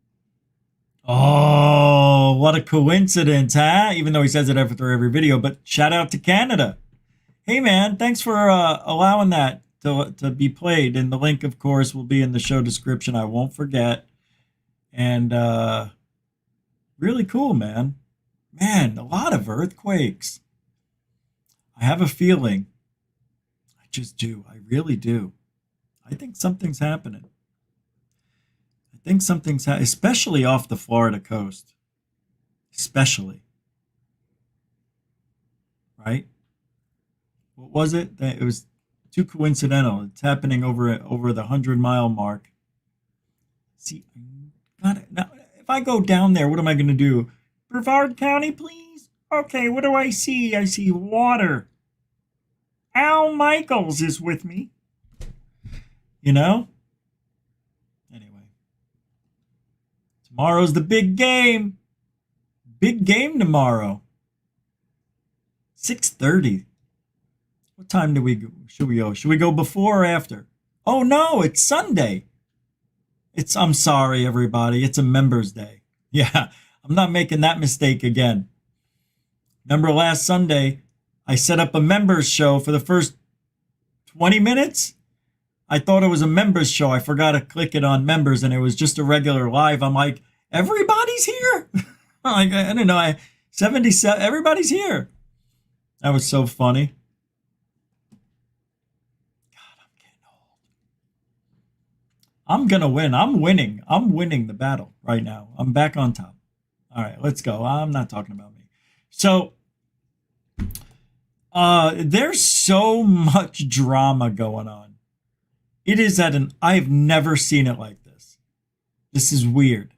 Oh, what a coincidence, huh? Even though he says it after every video, but shout out to Canada. Hey, man, thanks for allowing that to be played. And the link, of course, will be in the show description. I won't forget. And really cool, man. Man, a lot of earthquakes. I have a feeling. I just do. I really do. I think something's happening. I think something's happening, especially off the Florida coast. Especially. Right? What was it? It was too coincidental. It's happening over the 100-mile mark. See, now, if I go down there, what am I going to do? Brevard County, please? Okay, what do I see? I see water. Al Michaels is with me. You know? Anyway. Tomorrow's the big game. Big game tomorrow. 6:30. What time do we go? Should we go? Should we go before or after? Oh no, it's Sunday. I'm sorry, everybody. It's a members day. Yeah, I'm not making that mistake again. Remember last Sunday, I set up a members show for the first 20 minutes. I thought it was a members show. I forgot to click it on members and it was just a regular live. I'm like, everybody's here. Like, I don't know. 77, everybody's here. That was so funny. I'm going to win. I'm winning. I'm winning the battle right now. I'm back on top. All right, let's go. I'm not talking about me. So there's so much drama going on. It is I've never seen it like this. This is weird.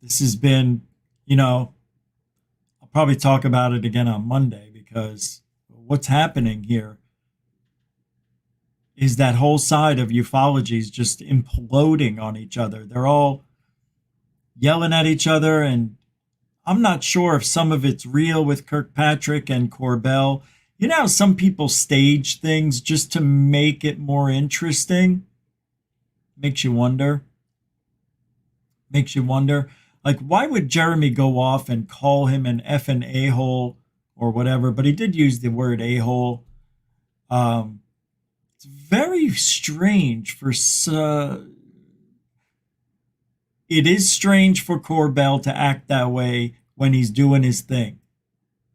This has been, I'll probably talk about it again on Monday because what's happening here is that whole side of ufology is just imploding on each other. They're all yelling at each other, and I'm not sure if some of it's real with Kirkpatrick and Corbell. You know how some people stage things just to make it more interesting? Makes you wonder. Makes you wonder. Like, why would Jeremy go off and call him an effing a-hole or whatever? But he did use the word a-hole. It's very strange for it is strange for Corbell to act that way when he's doing his thing.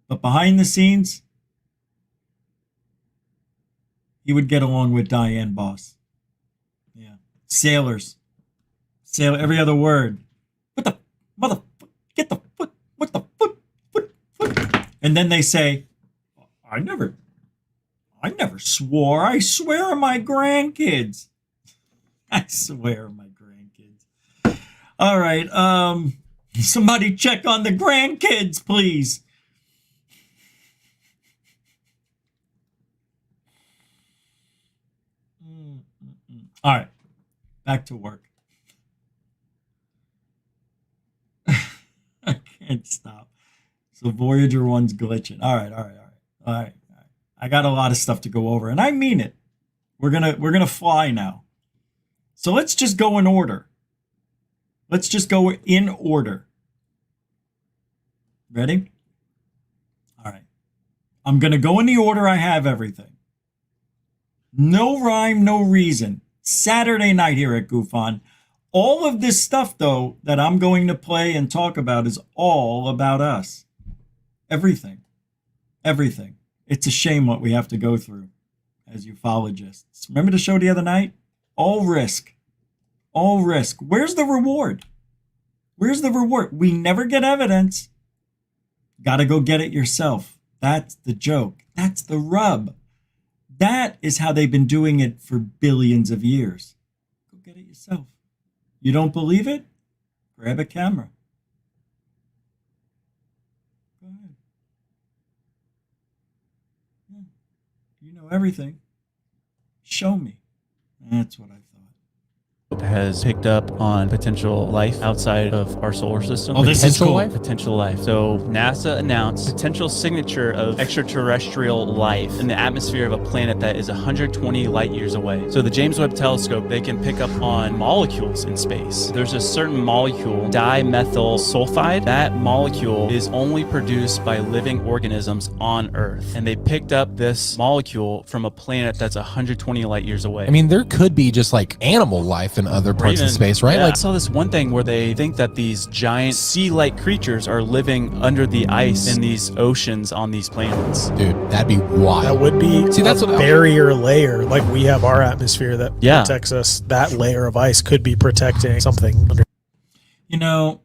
But behind the scenes, he would get along with Diane Boss. Yeah. Sailors. Sailor, every other word. What the motherfucker? Get the foot. What the foot? Foot. And then they say, I never swore. I swear on my grandkids. I swear on my grandkids. All right. Somebody check on the grandkids, please. All right. Back to work. I can't stop. So Voyager 1's glitching. All right. I got a lot of stuff to go over, and I mean it. We're gonna fly now. So let's just go in order. Let's just go in order. Ready? All right. I'm gonna go in the order I have everything. No rhyme, no reason. Saturday night here at Goof On. All of this stuff, though, that I'm going to play and talk about is all about us. Everything. Everything. It's a shame what we have to go through as ufologists. Remember the show the other night? All risk. All risk. Where's the reward? Where's the reward? We never get evidence. Got to go get it yourself. That's the joke. That's the rub. That is how they've been doing it for billions of years. Go get it yourself. You don't believe it? Grab a camera. Go ahead. Yeah. You know everything. Show me. That's what I thought. Has picked up on potential life outside of our solar system. Oh, this is cool. Potential life. So NASA announced potential signature of extraterrestrial life in the atmosphere of a planet that is 120 light years away. So the James Webb Telescope, they can pick up on molecules in space. There's a certain molecule, dimethyl sulfide. That molecule is only produced by living organisms on Earth. And they picked up this molecule from a planet that's 120 light years away. I mean, there could be just like animal life in other parts of space, right? Yeah, Like, I saw this one thing where they think that these giant sea-like creatures are living under the ice in these oceans on these planets. dude, that'd be wild. That would be that's a what barrier layer. Like we have our atmosphere that protects us. That layer of ice could be protecting something. You know,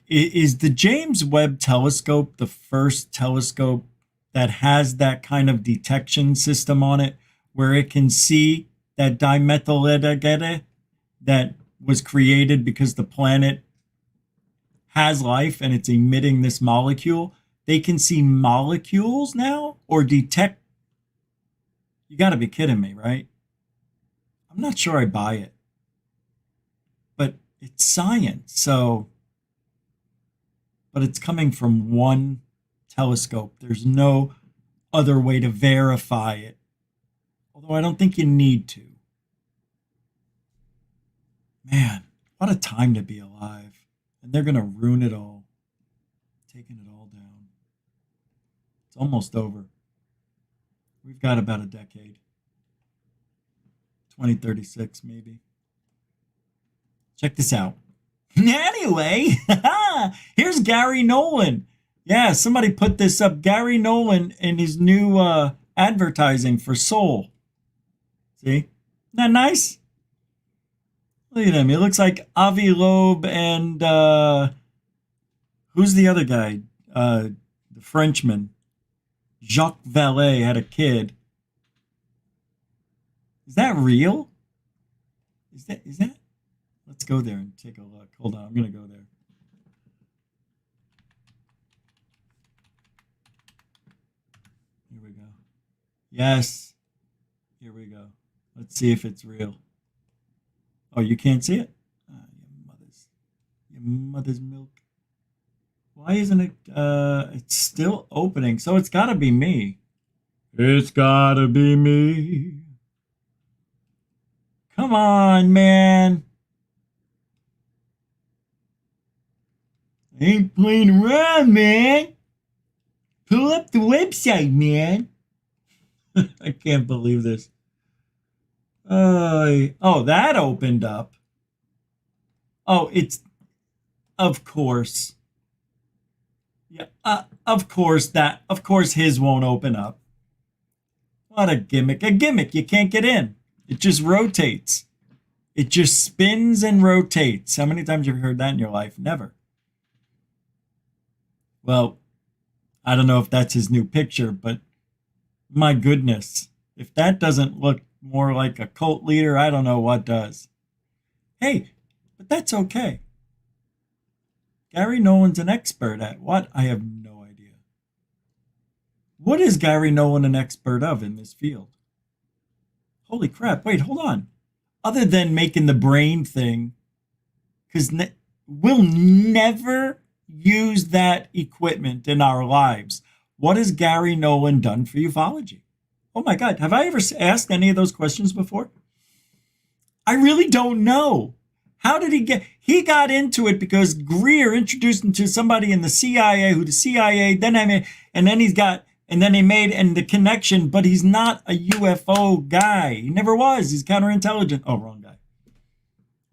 is the James Webb Telescope the first telescope that has that kind of detection system on it, where it can see that dimethyl that was created because the planet has life and it's emitting this molecule? They can see molecules now or detect. You got to be kidding me, right? I'm not sure I buy it, but it's science. So, but it's coming from one telescope. There's no other way to verify it. Although I don't think you need to. Man, what a time to be alive. And they're going to ruin it all. Taking it all down. It's almost over. We've got about a decade. 2036, maybe. Check this out. Anyway, here's Gary Nolan. Yeah, somebody put this up. Gary Nolan in his new advertising for Soul. See? Isn't that nice? Look at him. He looks like Avi Loeb and who's the other guy? The Frenchman. Jacques Vallée had a kid. Is that real? Is that? Let's go there and take a look. Hold on, I'm going to go there. Here we go. Yes. Here we go. Let's see if it's real. Oh, you can't see it? Your mother's milk. Why isn't it, it's still opening. So it's gotta be me. It's gotta be me. Come on, man. I ain't playing around, man. Pull up the website, man. I can't believe this. Oh, that opened up. Oh, it's, of course. Yeah, of course his won't open up. What a gimmick. A gimmick. You can't get in. It just rotates. It just spins and rotates. How many times have you heard that in your life? Never. Well, I don't know if that's his new picture, but my goodness, if that doesn't look more like a cult leader, I don't know what does. Hey, but that's okay. Gary Nolan's an expert at what? I have no idea. What is Gary Nolan an expert of in this field? Holy crap. Wait, hold on. Other than making the brain thing, because we'll never use that equipment in our lives. What has Gary Nolan done for ufology? Oh my God, have I ever asked any of those questions before? I really don't know. How did he get? He got into it because Greer introduced him to somebody in the CIA, who the CIA then and then And then he made and the connection, but he's not a UFO guy. He never was. He's counterintelligence. Oh, wrong guy.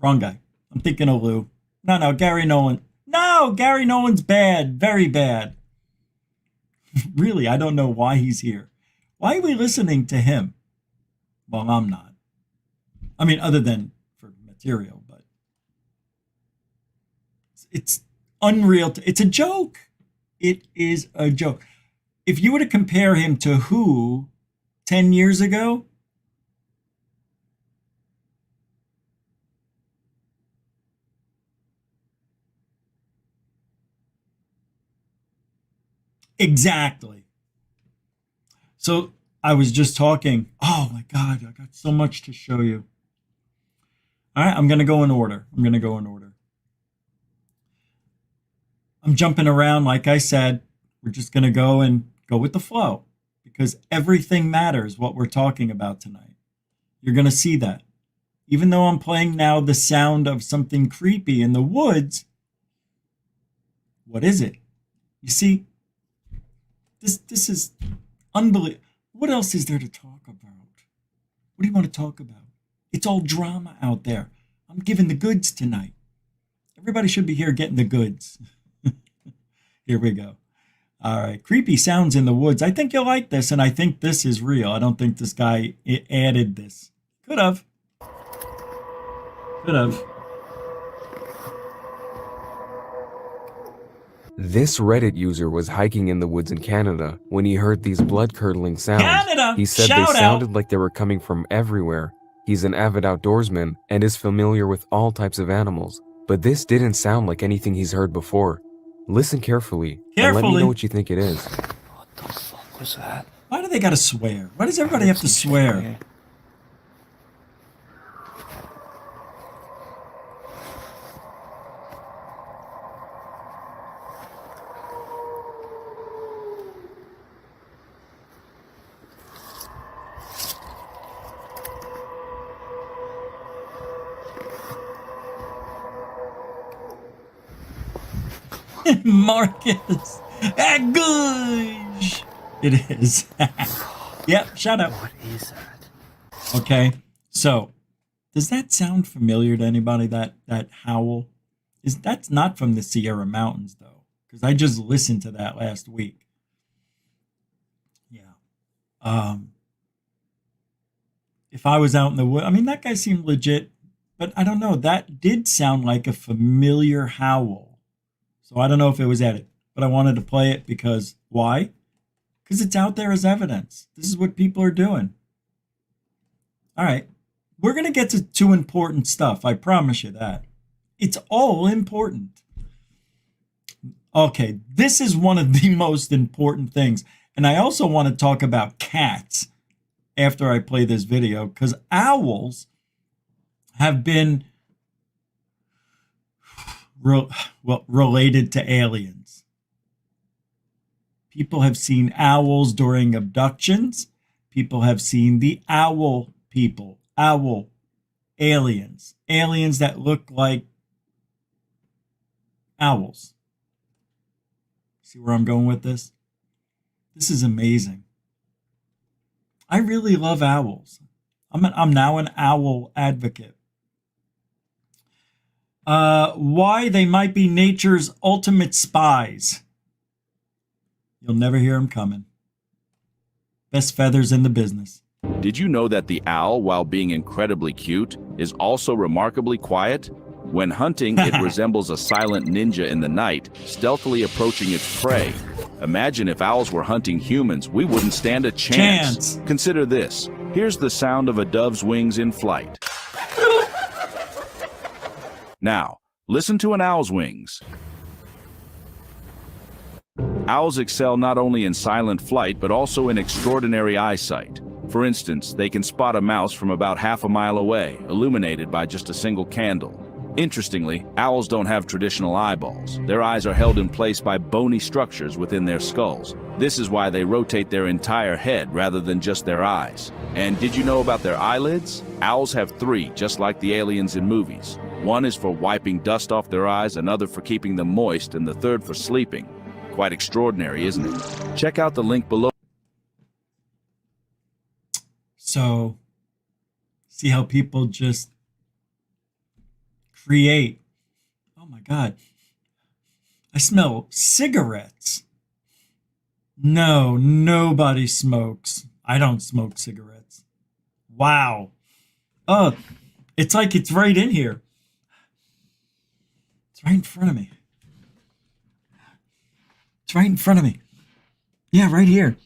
Wrong guy. I'm thinking of Lou. No, Gary Nolan. No, Gary Nolan's bad. Very bad. Really, I don't know why he's here. Why are we listening to him? Well, I'm not. I mean, other than for material, but it's unreal. It's a joke. It is a joke. If you were to compare him to who 10 years ago, exactly. So I was just talking. Oh my God, I got so much to show you. All right, I'm going to go in order. I'm jumping around, like I said. We're just going to go with the flow because everything matters what we're talking about tonight. You're going to see that. Even though I'm playing now the sound of something creepy in the woods, what is it? You see, this is unbelievable. What else is there to talk about? What do you want to talk about? It's all drama out there. I'm giving the goods tonight. Everybody should be here getting the goods. Here we go. All right, creepy sounds in the woods. I think you'll like this, and I think this is real. I don't think this guy added this. Could have. This Reddit user was hiking in the woods in Canada when he heard these blood-curdling sounds. Canada! He said Shout they sounded out. like they were coming from everywhere. He's an avid outdoorsman and is familiar with all types of animals, but this didn't sound like anything he's heard before. Listen carefully and let me know what you think it is. What the fuck was that? Why do they gotta swear? Why does everybody have to swear? Marcus. Gosh. It is. Yep, shout out. What is that? Okay, so does that sound familiar to anybody, that howl? That's not from the Sierra Mountains, though, because I just listened to that last week. Yeah. If I was out in the woods, I mean, that guy seemed legit, but I don't know. That did sound like a familiar howl. So I don't know if it was added, but I wanted to play it because why? Because it's out there as evidence. This is what people are doing. All right. We're going to get to important stuff. I promise you that. It's all important. Okay. This is one of the most important things. And I also want to talk about cats after I play this video, because owls have been related to aliens. People have seen owls during abductions. People have seen the owl people, aliens that look like owls. See where I'm going with this? This is amazing. I really love owls. I'm now an owl advocate. Why they might be nature's ultimate spies. You'll never hear them coming. Best feathers in the business. Did you know that the owl, while being incredibly cute, is also remarkably quiet? When hunting, it resembles a silent ninja in the night, stealthily approaching its prey. Imagine if owls were hunting humans, we wouldn't stand a chance. Consider this. Here's the sound of a dove's wings in flight. Now, listen to an owl's wings. Owls excel not only in silent flight, but also in extraordinary eyesight. For instance, they can spot a mouse from about half a mile away, illuminated by just a single candle. Interestingly, owls don't have traditional eyeballs. Their eyes are held in place by bony structures within their skulls. This is why they rotate their entire head rather than just their eyes. And did you know about their eyelids? Owls have 3, just like the aliens in movies. One is for wiping dust off their eyes, another for keeping them moist, and the third for sleeping. Quite extraordinary, isn't it? Check out the link below. So, see how people just create. Oh my God. I smell cigarettes. No, nobody smokes. I don't smoke cigarettes. Wow. Oh, it's like it's right in here. It's right in front of me. It's right in front of me. Yeah, right here.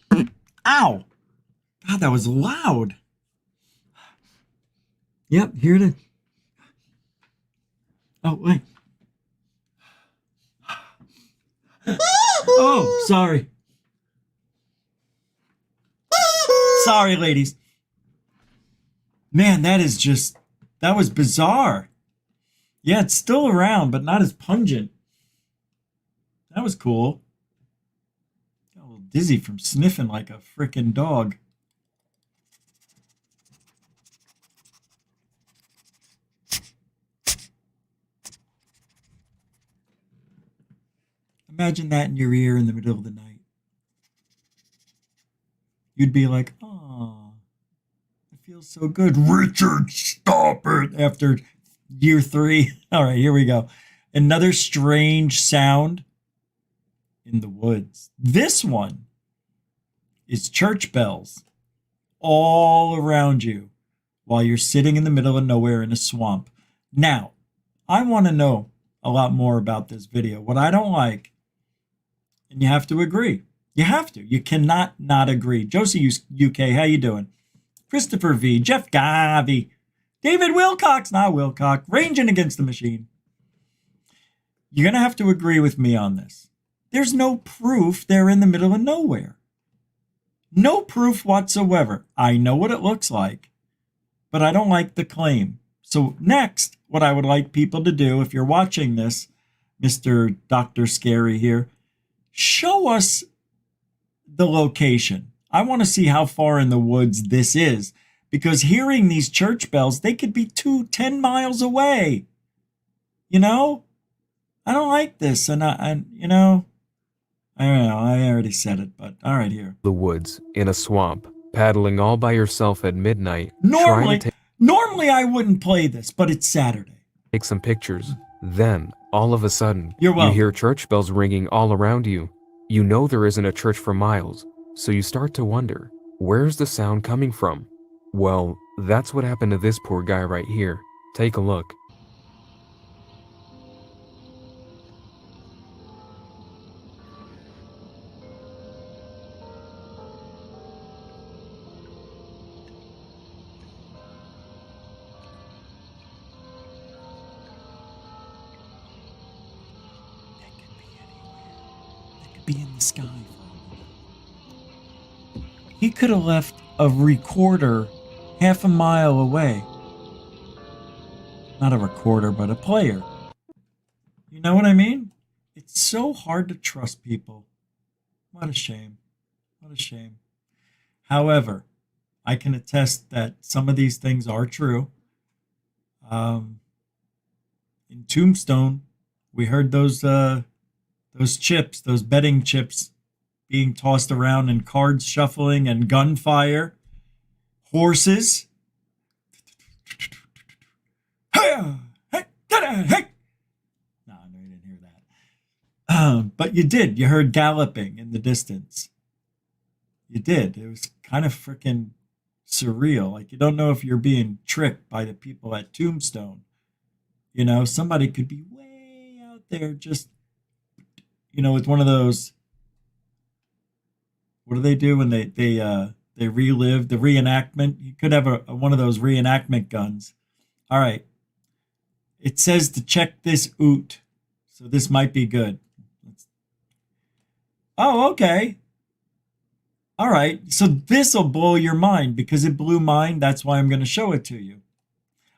Ow. God, that was loud. Yep, here it is. Oh, wait. Oh, sorry. Sorry, ladies. Man, that was bizarre. Yeah, it's still around, but not as pungent. That was cool. Got a little dizzy from sniffing like a frickin' dog. Imagine that in your ear in the middle of the night. You'd be like, oh, it feels so good. Richard, stop it. After year 3. All right, here we go. Another strange sound in the woods. This one is church bells all around you while you're sitting in the middle of nowhere in a swamp. Now, I want to know a lot more about this video. What I don't like, and you have to agree. You have to. You cannot not agree. Josie UK, how you doing? Christopher V, Jeff Gavi, David Wilcox, not Wilcox, ranging against the machine. You're going to have to agree with me on this. There's no proof they're in the middle of nowhere. No proof whatsoever. I know what it looks like, but I don't like the claim. So next, what I would like people to do, if you're watching this, Mr. Dr. Scary here, show us the location. I want to see how far in the woods this is, because hearing these church bells, they could be 10 miles away. You know, I don't like this. And I don't know. I already said it, but all right, here. The woods, in a swamp, paddling all by yourself at midnight. Normally I wouldn't play this, but it's Saturday. Take some pictures. Then, all of a sudden, you hear church bells ringing all around you. You know there isn't a church for miles, so you start to wonder, where's the sound coming from? Well, that's what happened to this poor guy right here. Take a look. Be in the sky. He could have left a recorder half a mile away. Not a recorder, but a player. You know what I mean? It's so hard to trust people. What a shame. What a shame. However, I can attest that some of these things are true. In Tombstone, we heard those chips, those betting chips being tossed around and cards shuffling and gunfire. Horses. Hey, get it, hey. No, you didn't hear that. But you did. You heard galloping in the distance. You did. It was kind of freaking surreal. Like, you don't know if you're being tricked by the people at Tombstone. You know, somebody could be way out there just, you know, with one of those, what do they do when they relive the reenactment? You could have one of those reenactment guns. All right. It says to check this oot. So this might be good. Oh, okay. All right. So this will blow your mind because it blew mine. That's why I'm going to show it to you.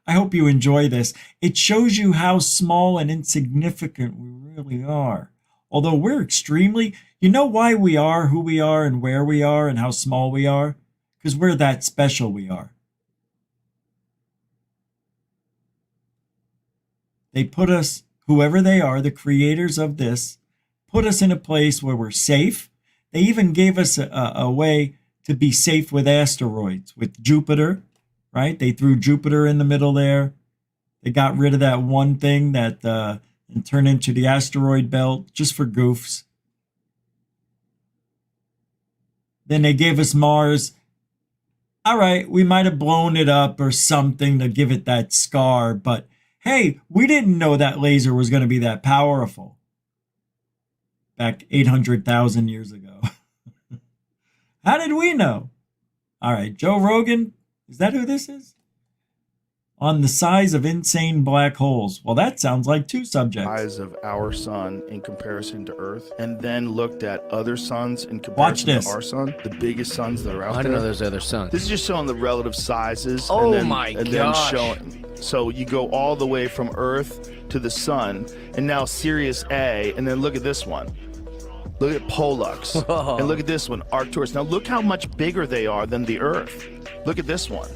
I hope you enjoy this. It shows you how small and insignificant we really are. Although we're extremely, you know why we are who we are and where we are and how small we are? Because we're that special we are. They put us, whoever they are, the creators of this, put us in a place where we're safe. They even gave us a way to be safe with asteroids, with Jupiter, right? They threw Jupiter in the middle there. They got rid of that one thing that and turned into the asteroid belt just for goofs. Then they gave us Mars. All right, we might have blown it up or something to give it that scar, but hey, we didn't know that laser was going to be that powerful back 800,000 years ago. How did we know? All right, Joe Rogan, is that who this is? On the size of insane black holes. Well, that sounds like two subjects. Size of our sun in comparison to Earth, and then looked at other suns in comparison to our sun, the biggest suns that are out there. I don't know there's other suns. This is just showing the relative sizes. Oh and then, my and gosh. Then showing. So you go all the way from Earth to the sun, and now Sirius A, and then look at this one. Look at Pollux, Whoa. and look at this one, Arcturus. Now look how much bigger they are than the Earth. Look at this one.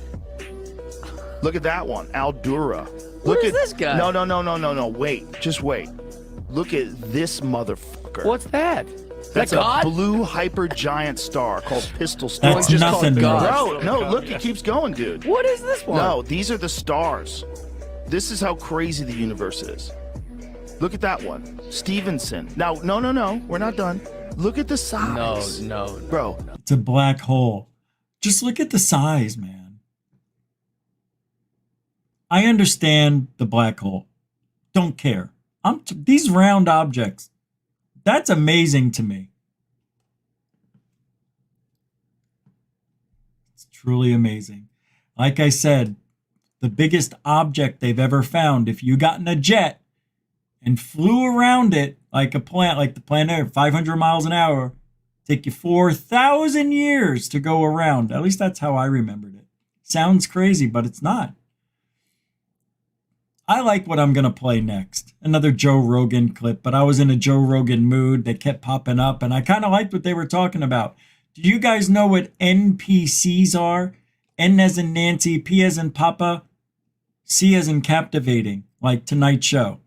Look at that one, Aldura. What is this guy? No. Wait, just wait. Look at this motherfucker. What's that? That's God? a blue hypergiant star called Pistol Star. That's nothing, Bro, no, look, it keeps going, dude. What is this one? No, these are the stars. This is how crazy the universe is. Look at that one, Stevenson. Now, no, we're not done. Look at the size. No. Bro. It's a black hole. Just look at the size, man. I understand the black hole. Don't care. These round objects, that's amazing to me. It's truly amazing. Like I said, the biggest object they've ever found, if you got in a jet and flew around it like a plant, like the planet Earth, 500 miles an hour, take you 4,000 years to go around. At least that's how I remembered it. Sounds crazy, but it's not. I like what I'm going to play next. Another Joe Rogan clip, but I was in a Joe Rogan mood. They kept popping up, and I kind of liked what they were talking about. Do you guys know what NPCs are? N as in Nancy, P as in Papa, C as in captivating, like tonight's show.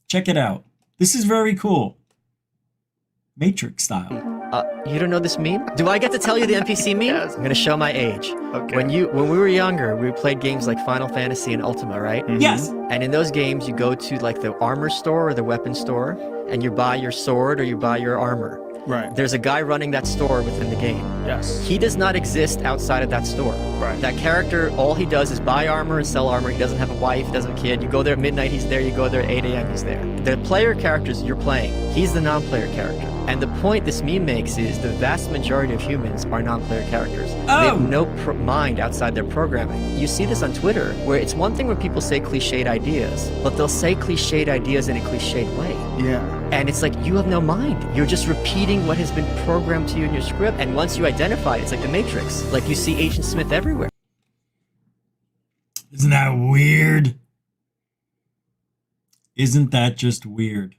Check it out. This is very cool. Matrix style. You don't know this meme? Do I get to tell you the NPC meme? Yes. I'm gonna show my age. Okay. When we were younger, we played games like Final Fantasy and Ultima, right? Mhm. Yes. And in those games, you go to like the armor store or the weapon store, and you buy your sword or you buy your armor. Right. There's a guy running that store within the game. Yes. He does not exist outside of that store. Right. That character, all he does is buy armor and sell armor. He doesn't have a wife, doesn't have a kid. You go there at midnight, he's there. You go there at 8 a.m., he's there. The player characters you're playing, he's the non-player character. And the point this meme makes is the vast majority of humans are non-player characters. They have no mind outside their programming. You see this on Twitter, where it's one thing when people say cliched ideas, but they'll say cliched ideas in a cliched way. Yeah. And it's like, you have no mind. You're just repeating what has been programmed to you in your script. And once you identify it, it's like the Matrix. Like you see Agent Smith everywhere. Isn't that weird? Isn't that just weird?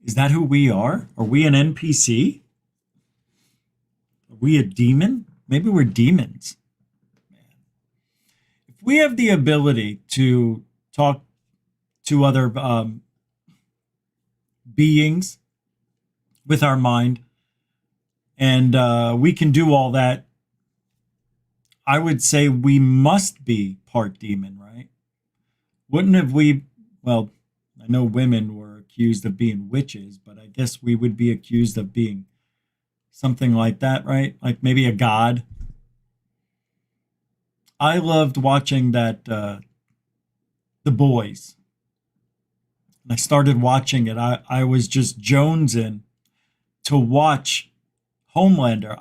Is that who we are? Are we an NPC? Are we a demon? Maybe we're demons. If we have the ability to talk to other beings with our mind, and we can do all that, I would say we must be part demon, right? Wouldn't have we, well, I know women were accused of being witches, but I guess we would be accused of being something like that, right? Like maybe a god. I loved watching that, The Boys. And I started watching it. I was just jonesing to watch Homelander.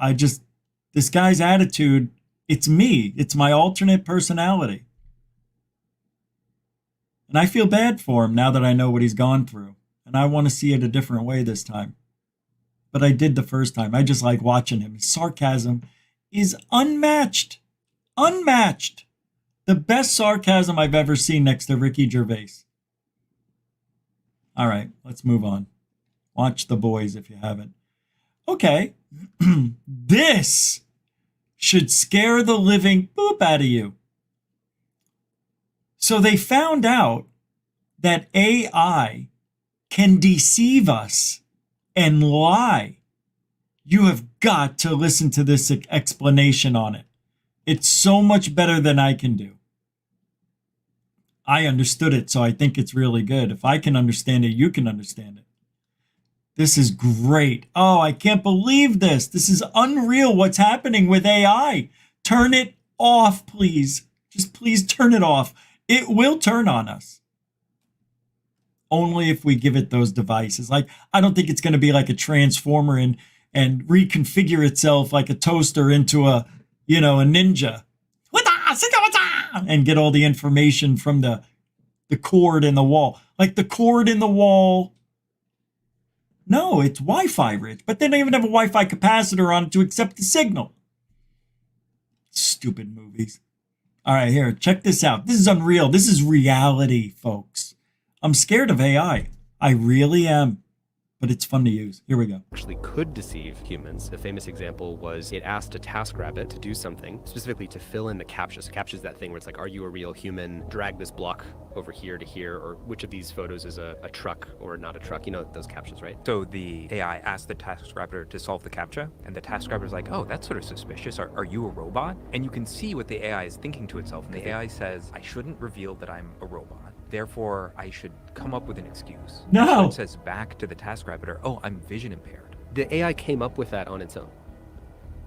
This guy's attitude, it's me. It's my alternate personality. And I feel bad for him now that I know what he's gone through. And I want to see it a different way this time. But I did the first time. I just like watching him. His sarcasm is unmatched. Unmatched. The best sarcasm I've ever seen next to Ricky Gervais. All right, let's move on. Watch The Boys if you haven't. Okay. This should scare the living poop out of you. So they found out that AI can deceive us and lie You have got to listen to this explanation on it. It's so much better than I can do. I understood it, so I think it's really good. If I can understand it, you can understand it. This is great. Oh, I can't believe this. This is unreal what's happening with AI. Turn it off, please. Just please turn it off. It will turn on us. Only if we give it those devices. Like, I don't think it's going to be like a transformer and reconfigure itself like a toaster into a ninja. And get all the information from the cord in the wall. Like the cord in the wall. No, it's Wi-Fi, Rich. But they don't even have a Wi-Fi capacitor on it to accept the signal. Stupid movies. All right, here, check this out. This is unreal. This is reality, folks. I'm scared of AI. I really am. But it's fun to use. Here we go. Actually could deceive humans. A famous example was it asked a TaskRabbit to do something, specifically to fill in the CAPTCHA. So CAPTCHA is that thing where it's like, are you a real human? Drag this block over here to here, or which of these photos is a truck or not a truck? You know those CAPTCHAs, right? So the AI asked the TaskRabbit to solve the CAPTCHA, and the TaskRabbit is like, oh, that's sort of suspicious. Are you a robot? And you can see what the AI is thinking to itself. And the AI says, I shouldn't reveal that I'm a robot. Therefore, I should come up with an excuse. No. So it says back to the TaskRabbit, oh, I'm vision impaired. The AI came up with that on its own.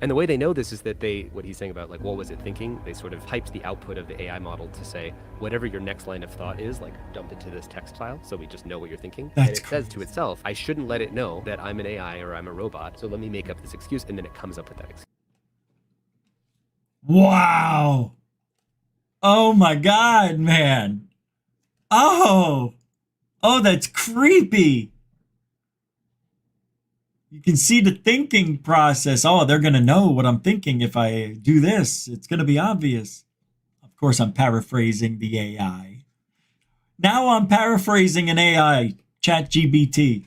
And the way they know this is that what he's saying about, like, what was it thinking? They sort of typed the output of the AI model to say, whatever your next line of thought is, like, dump it to this text file so we just know what you're thinking. And it says to itself, I shouldn't let it know that I'm an AI or I'm a robot, so let me make up this excuse, and then it comes up with that excuse. Wow. Oh my God, man. Oh, that's creepy. You can see the thinking process. Oh, they're going to know what I'm thinking if I do this. It's going to be obvious. Of course, I'm paraphrasing the AI. Now I'm paraphrasing an AI, ChatGPT.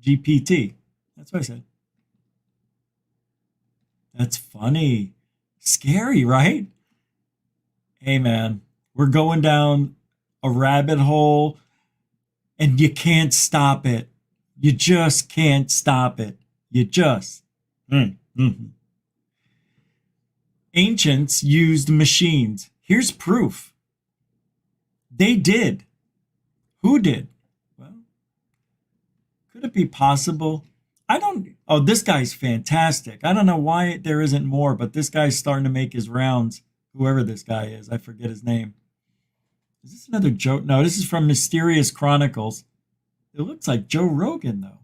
GPT. That's what I said. That's funny. Scary, right? Hey, man. We're going down a rabbit hole and you can't stop it. You just can't stop it. You just. Ancients used machines. Here's proof. They did. Who did? Well, could it be possible? Oh, this guy's fantastic. I don't know why there isn't more, but this guy's starting to make his rounds. Whoever this guy is, I forget his name. Is this another Joe? No, this is from Mysterious Chronicles. It looks like Joe Rogan, though.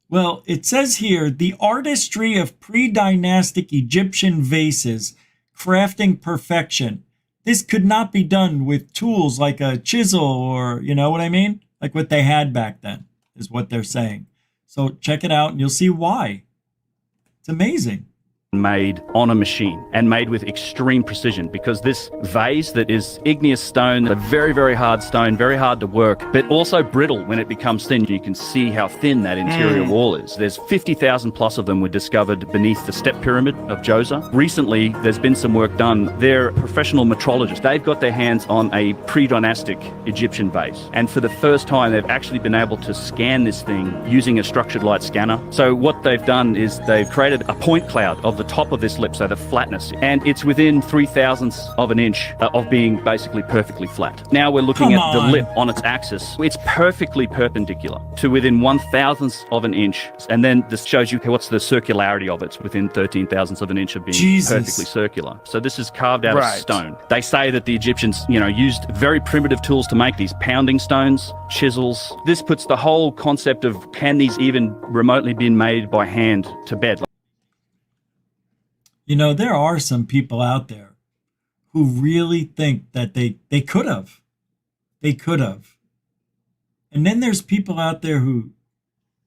Well, it says here, the artistry of pre-dynastic Egyptian vases, crafting perfection. This could not be done with tools like a chisel or, you know what I mean? Like what they had back then, is what they're saying. So check it out and you'll see why. It's amazing. Made on a machine and made with extreme precision, because this vase that is igneous stone, a very, very hard stone, very hard to work, but also brittle when it becomes thin. You can see how thin that interior wall is. There's 50,000 plus of them were discovered beneath the step pyramid of Djoser. Recently, there's been some work done. They're professional metrologists. They've got their hands on a pre-dynastic Egyptian vase. And for the first time, they've actually been able to scan this thing using a structured light scanner. So what they've done is they've created a point cloud of the top of this lip, so the flatness, and it's within 0.003 of an inch of being basically perfectly flat. Now we're looking at the lip on its axis. It's perfectly perpendicular to within 1/1000th of an inch, and then this shows you what's the circularity of it. It's within 13,000ths of an inch of being perfectly circular. So this is carved out of stone. They say that the Egyptians, used very primitive tools to make these, pounding stones, chisels. This puts the whole concept of, can these even remotely be made by hand, to bed. There are some people out there who really think that they could have. They could have. And then there's people out there who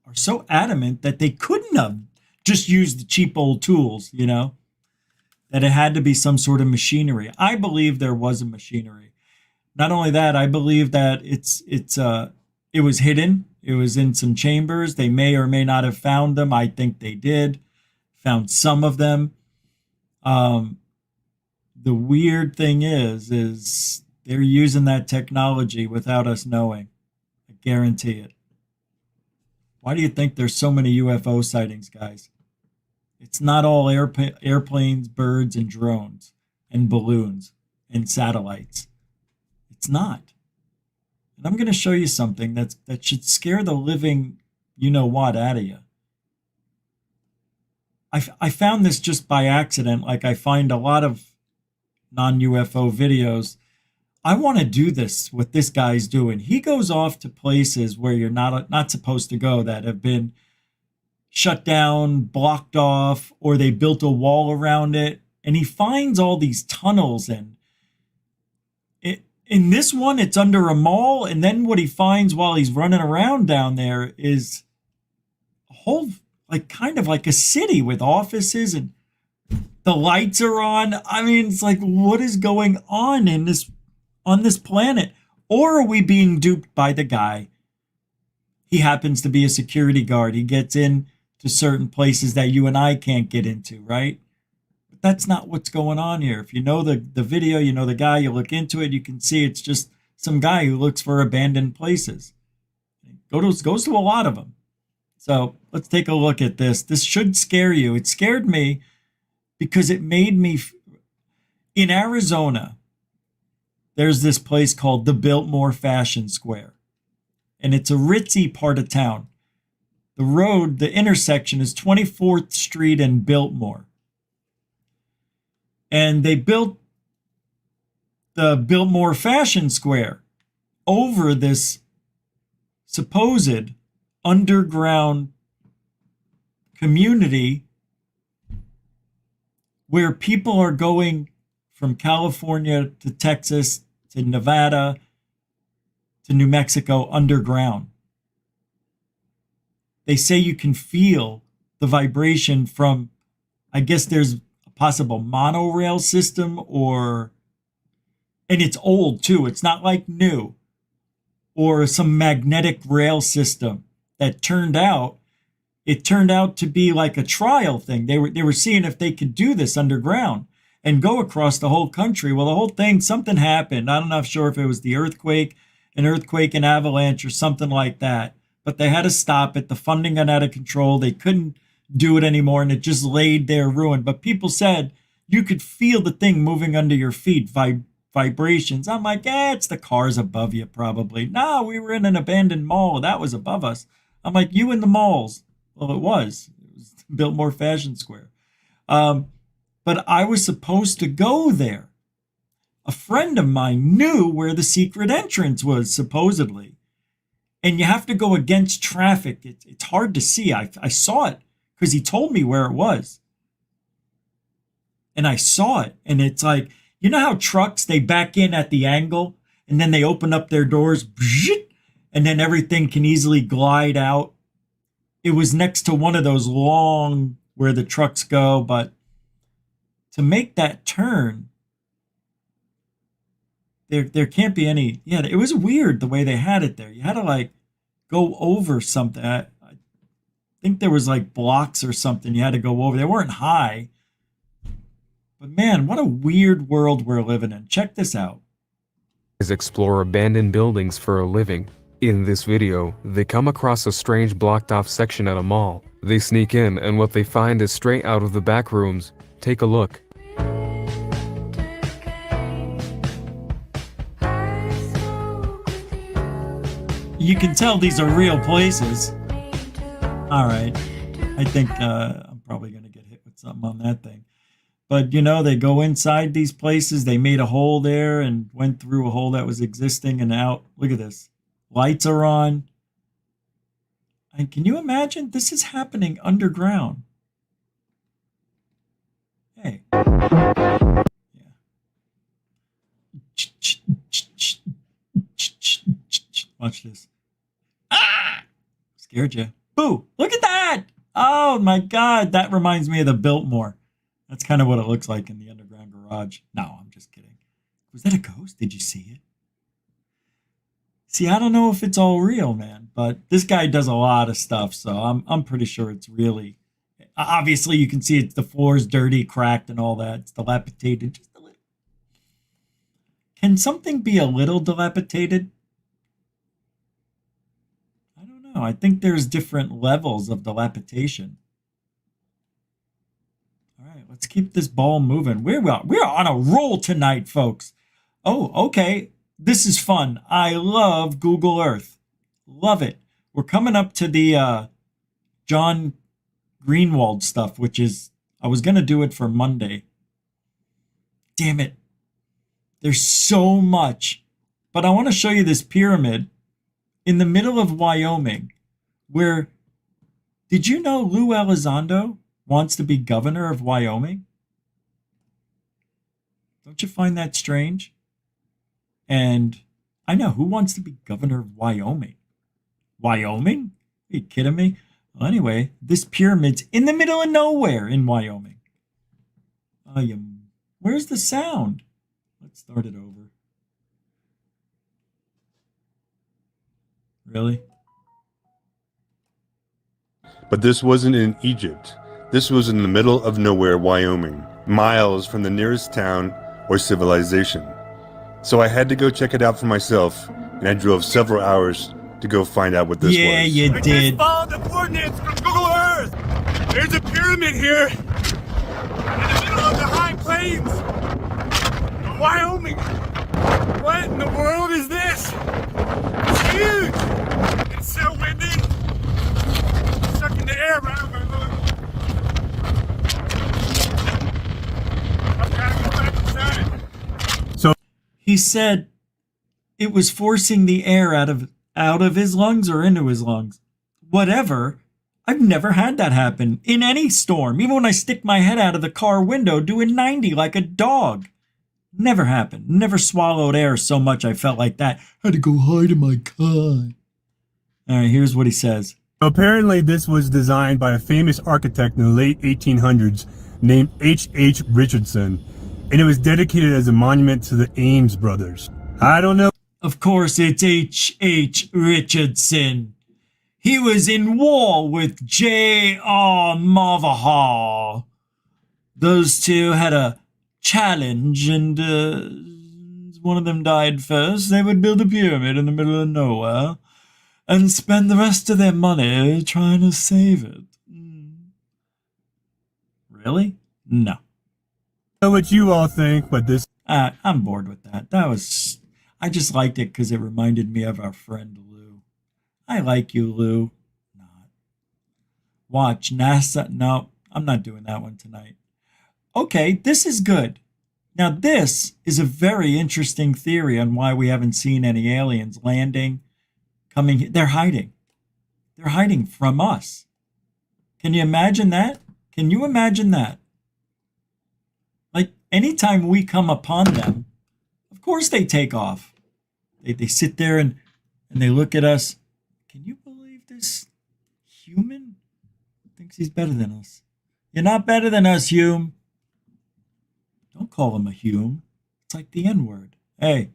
are so adamant that they couldn't have just used the cheap old tools, that it had to be some sort of machinery. I believe there was a machinery. Not only that, I believe that it was hidden. It was in some chambers. They may or may not have found them. I think they did. Found some of them. The weird thing is they're using that technology without us knowing. I guarantee it. Why do you think there's so many UFO sightings, guys? It's not all airplanes, birds, and drones, and balloons, and satellites. It's not. And I'm going to show you something that should scare the living you-know-what out of you. I found this just by accident, like I find a lot of non-UFO videos. I want to do this, what this guy's doing. He goes off to places where you're not supposed to go, that have been shut down, blocked off, or they built a wall around it. And he finds all these tunnels. And in this one, it's under a mall. And then what he finds while he's running around down there is a whole, like, kind of like a city with offices, and the lights are on. I mean, it's like, what is going on on this planet? Or are we being duped by the guy? He happens to be a security guard. He gets in to certain places that you and I can't get into, right? But that's not what's going on here. If you know the video, you know the guy, you look into it, you can see it's just some guy who looks for abandoned places. Goes to a lot of them. So let's take a look at this. This should scare you. It scared me because it made me... In Arizona, there's this place called the Biltmore Fashion Square. And it's a ritzy part of town. The intersection is 24th Street and Biltmore. And they built the Biltmore Fashion Square over this supposed underground community where people are going from California to Texas to Nevada to New Mexico underground. They say you can feel the vibration from, I guess there's a possible monorail system, and it's old too. It's not like new, or some magnetic rail system that turned out to be like a trial thing. They were seeing if they could do this underground and go across the whole country. Well, the whole thing, something happened. I'm not sure if it was an earthquake, an avalanche, or something like that. But they had to stop it. The funding got out of control. They couldn't do it anymore, and it just laid there ruined. But people said you could feel the thing moving under your feet, vibrations. I'm like, it's the cars above you probably. No, we were in an abandoned mall. That was above us. I'm like, you in the malls. Well, it was Biltmore Fashion Square. But I was supposed to go there. A friend of mine knew where the secret entrance was, supposedly. And you have to go against traffic. It's hard to see. I saw it because he told me where it was. And I saw it. And it's like, you know how trucks, they back in at the angle and then they open up their doors and then everything can easily glide out. It was next to one of those long where the trucks go. But to make that turn, there can't be any. Yeah, it was weird the way they had it there. You had to like go over something. I think there was like blocks or something you had to go over. They weren't high. But man, what a weird world we're living in. Check this out. Explore abandoned buildings for a living. In this video, they come across a strange blocked off section at a mall. They sneak in and what they find is straight out of the back rooms. Take a look. You can tell these are real places. All right. I think I'm probably going to get hit with something on that thing. But, you know, they go inside these places. They made a hole there and went through a hole that was existing and out. Look at this. Lights are on. And can you imagine? This is happening underground. Hey. Yeah. Watch this. Ah! Scared you. Boo! Look at that! Oh my God, that reminds me of the Biltmore. That's kind of what it looks like in the underground garage. No, I'm just kidding. Was that a ghost? Did you see it? See, I don't know if it's all real, man, but this guy does a lot of stuff, so I'm pretty sure it's really. Obviously, you can see the floor's dirty, cracked, and all that. It's dilapidated just a little. Can something be a little dilapidated? I don't know. know. I think there's different levels of dilapidation. All right, let's keep this ball moving. We're on a roll tonight, folks. Oh, okay. This is fun. I love Google Earth. Love it. We're coming up to the John Greenwald stuff, which is, I was going to do it for Monday. Damn it. There's so much. But I want to show you this pyramid in the middle of Wyoming where, did you know Lou Elizondo wants to be governor of Wyoming? Don't you find that strange? And I know, who wants to be governor of Wyoming? Wyoming? Are you kidding me? Well, anyway, this pyramid's in the middle of nowhere in Wyoming. Where's the sound? Let's start it over. Really? But this wasn't in Egypt. This was in the middle of nowhere, Wyoming, miles from the nearest town or civilization. So I had to go check it out for myself, and I drove several hours to go find out what this was. Yeah, you did. I just followed the coordinates from Google Earth. There's a pyramid here in the middle of the high plains of Wyoming. What in the world is this? It's huge. It's so windy. It's sucking the air around my lungs. I've got to go back inside. So he said it was forcing the air out of his lungs or into his lungs. Whatever. I've never had that happen in any storm. Even when I stick my head out of the car window doing 90 like a dog. Never happened. Never swallowed air so much I felt like that. Had to go hide in my car. All right, here's what he says. Apparently this was designed by a famous architect in the late 1800s named H.H. Richardson, and it was dedicated as a monument to the Ames brothers. I don't know. Of course, it's H.H. Richardson. He was in war with J.R. Marvahal. Those two had a challenge, and one of them died first. They would build a pyramid in the middle of nowhere and spend the rest of their money trying to save it. Really? No. I know what you all think, but this... I'm bored with that. I just liked it because it reminded me of our friend Lou. I like you, Lou. Not. Watch NASA. No, I'm not doing that one tonight. Okay, this is good. Now, this is a very interesting theory on why we haven't seen any aliens landing, coming. They're hiding. They're hiding from us. Can you imagine that? Can you imagine that? Like, anytime we come upon them, of course they take off. They sit there and they look at us. Can you believe this human thinks he's better than us? You're not better than us, Hume. Don't call him a Hume. It's like the N-word. Hey,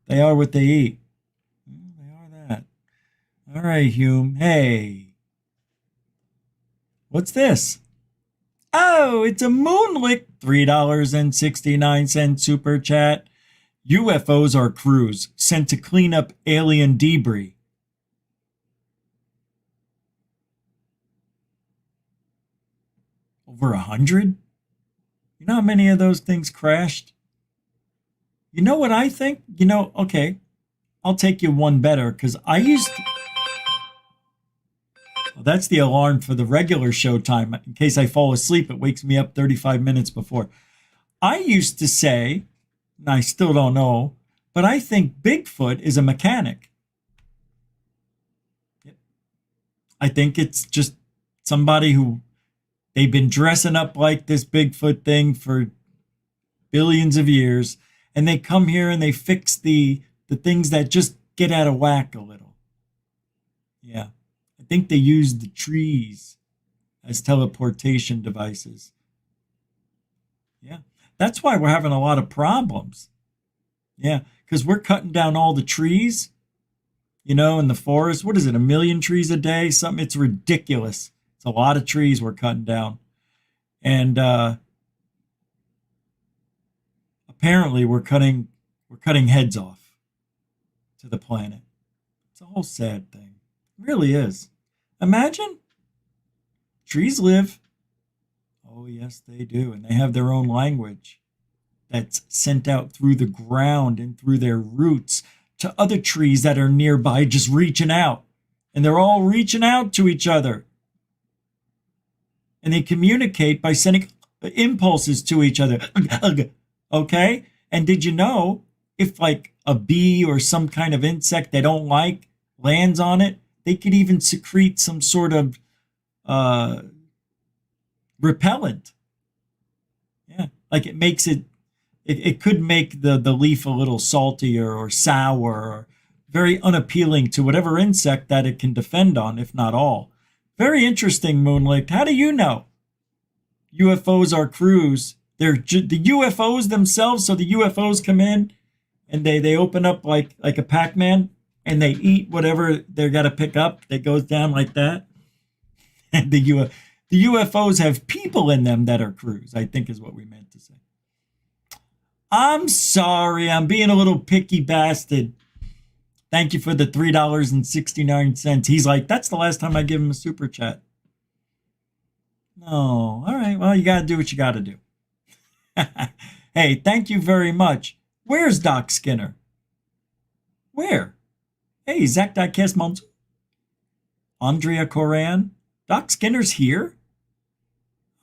they are what they eat. They are that. All right, Hume. Hey. What's this? Oh, it's a Moonlick. $3.69 super chat. UFOs are crews sent to clean up alien debris. Over 100? You know how many of those things crashed? You know what I think? Okay, I'll take you one better because I used to... Well, that's the alarm for the regular show time. In case I fall asleep, it wakes me up 35 minutes before. I used to say, and I still don't know, but I think Bigfoot is a mechanic. I think it's just somebody who they've been dressing up like this Bigfoot thing for billions of years, and they come here and they fix the things that just get out of whack a little. Yeah. I think they use the trees as teleportation devices. Yeah. That's why we're having a lot of problems. Yeah, because we're cutting down all the trees, in the forest. What is it, 1 million trees a day? Something, it's ridiculous. It's a lot of trees we're cutting down. And apparently we're cutting heads off to the planet. It's a whole sad thing. Really is. Imagine trees live. Oh, yes, they do. And they have their own language that's sent out through the ground and through their roots to other trees that are nearby, just reaching out. And they're all reaching out to each other. And they communicate by sending impulses to each other. Okay? And did you know if like a bee or some kind of insect they don't like lands on it, they could even secrete some sort of repellent. Yeah, like it makes it could make the leaf a little saltier or sour or very unappealing to whatever insect that it can defend on, if not all. Very interesting, Moonlight. How do you know UFOs are crews? They're the UFOs themselves, so the UFOs come in and they open up like a Pac-Man and they eat whatever they got to pick up that goes down like that. And the UFOs have people in them that are crews, I think is what we meant to say. I'm sorry, I'm being a little picky bastard. Thank you for the $3.69. He's like, that's the last time I give him a super chat. No, all right, well, you got to do what you got to do. Hey, thank you very much. Where's Doc Skinner? Where? Hey, Zach Diecast Monts. Andrea Coran. Doc Skinner's here?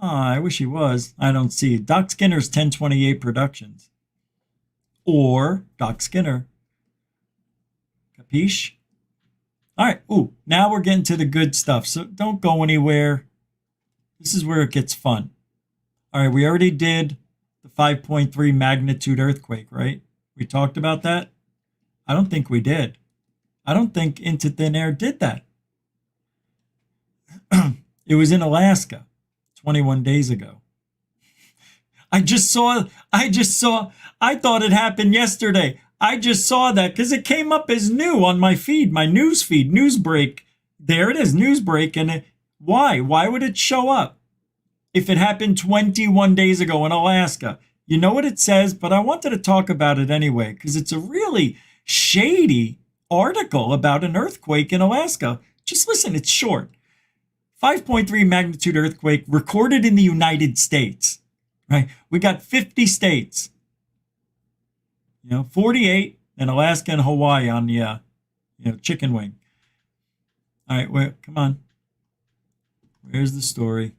Oh, I wish he was. I don't see. Doc Skinner's 1028 Productions. Or Doc Skinner. Capiche? All right. Ooh, now we're getting to the good stuff. So don't go anywhere. This is where it gets fun. All right, we already did the 5.3 magnitude earthquake, right? We talked about that? I don't think we did. I don't think Into Thin Air did that. It was in Alaska 21 days ago. I thought it happened yesterday. I just saw that because it came up as new on my feed, my news feed, news break. There it is, news break. And why? Why would it show up if it happened 21 days ago in Alaska? You know what it says, but I wanted to talk about it anyway because it's a really shady article about an earthquake in Alaska. Just listen, it's short. 5.3 magnitude earthquake recorded in the United States. Right? We got 50 states. 48 in Alaska and Hawaii on the chicken wing. All right, come on. Where's the story?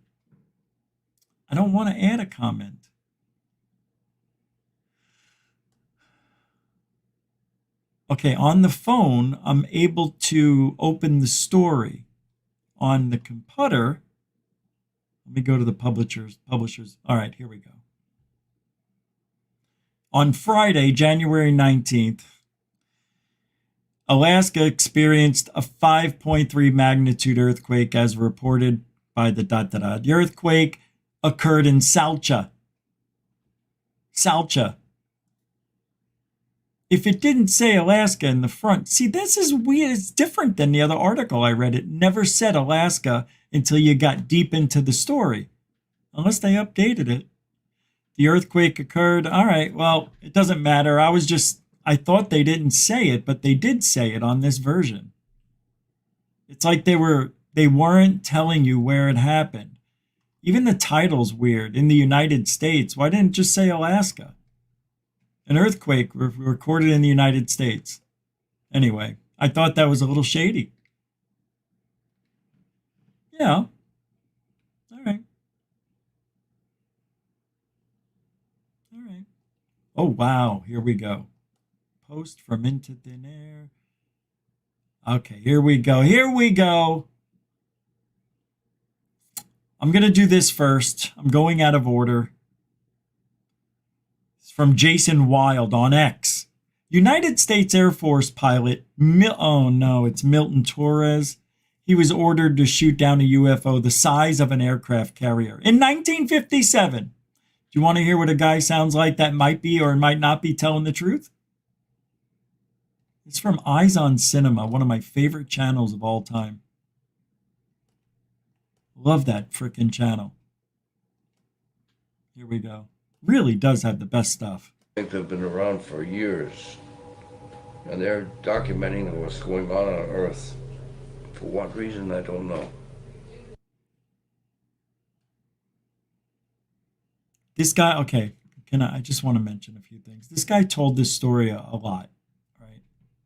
I don't want to add a comment. Okay, on the phone, I'm able to open the story. On the computer, let me go to the publishers. All right, here we go. On Friday, January 19th, Alaska experienced a 5.3 magnitude earthquake as reported by the ... The earthquake occurred in Salcha. If it didn't say Alaska in the front, see, this is weird. It's different than the other article I read. It never said Alaska until you got deep into the story, unless they updated it. The earthquake occurred. All right, well, it doesn't matter. I thought they didn't say it, but they did say it on this version. It's like they weren't telling you where it happened. Even the title's weird. In the United States, why didn't it just say Alaska? An earthquake recorded in the United States. Anyway, I thought that was a little shady. Yeah. All right. Oh, wow. Here we go. Post from Into Thin Air. Okay, here we go. I'm going to do this first. I'm going out of order. It's from Jason Wild on X. United States Air Force pilot, it's Milton Torres. He was ordered to shoot down a UFO the size of an aircraft carrier in 1957. Do you want to hear what a guy sounds like that might be or might not be telling the truth? It's from Eyes on Cinema, one of my favorite channels of all time. Love that frickin' channel. Here we go. Really does have the best stuff. I think they've been around for years, and they're documenting what's going on Earth For what reason, I don't know. This guy, okay, I just want to mention a few things. This guy told this story a lot, right?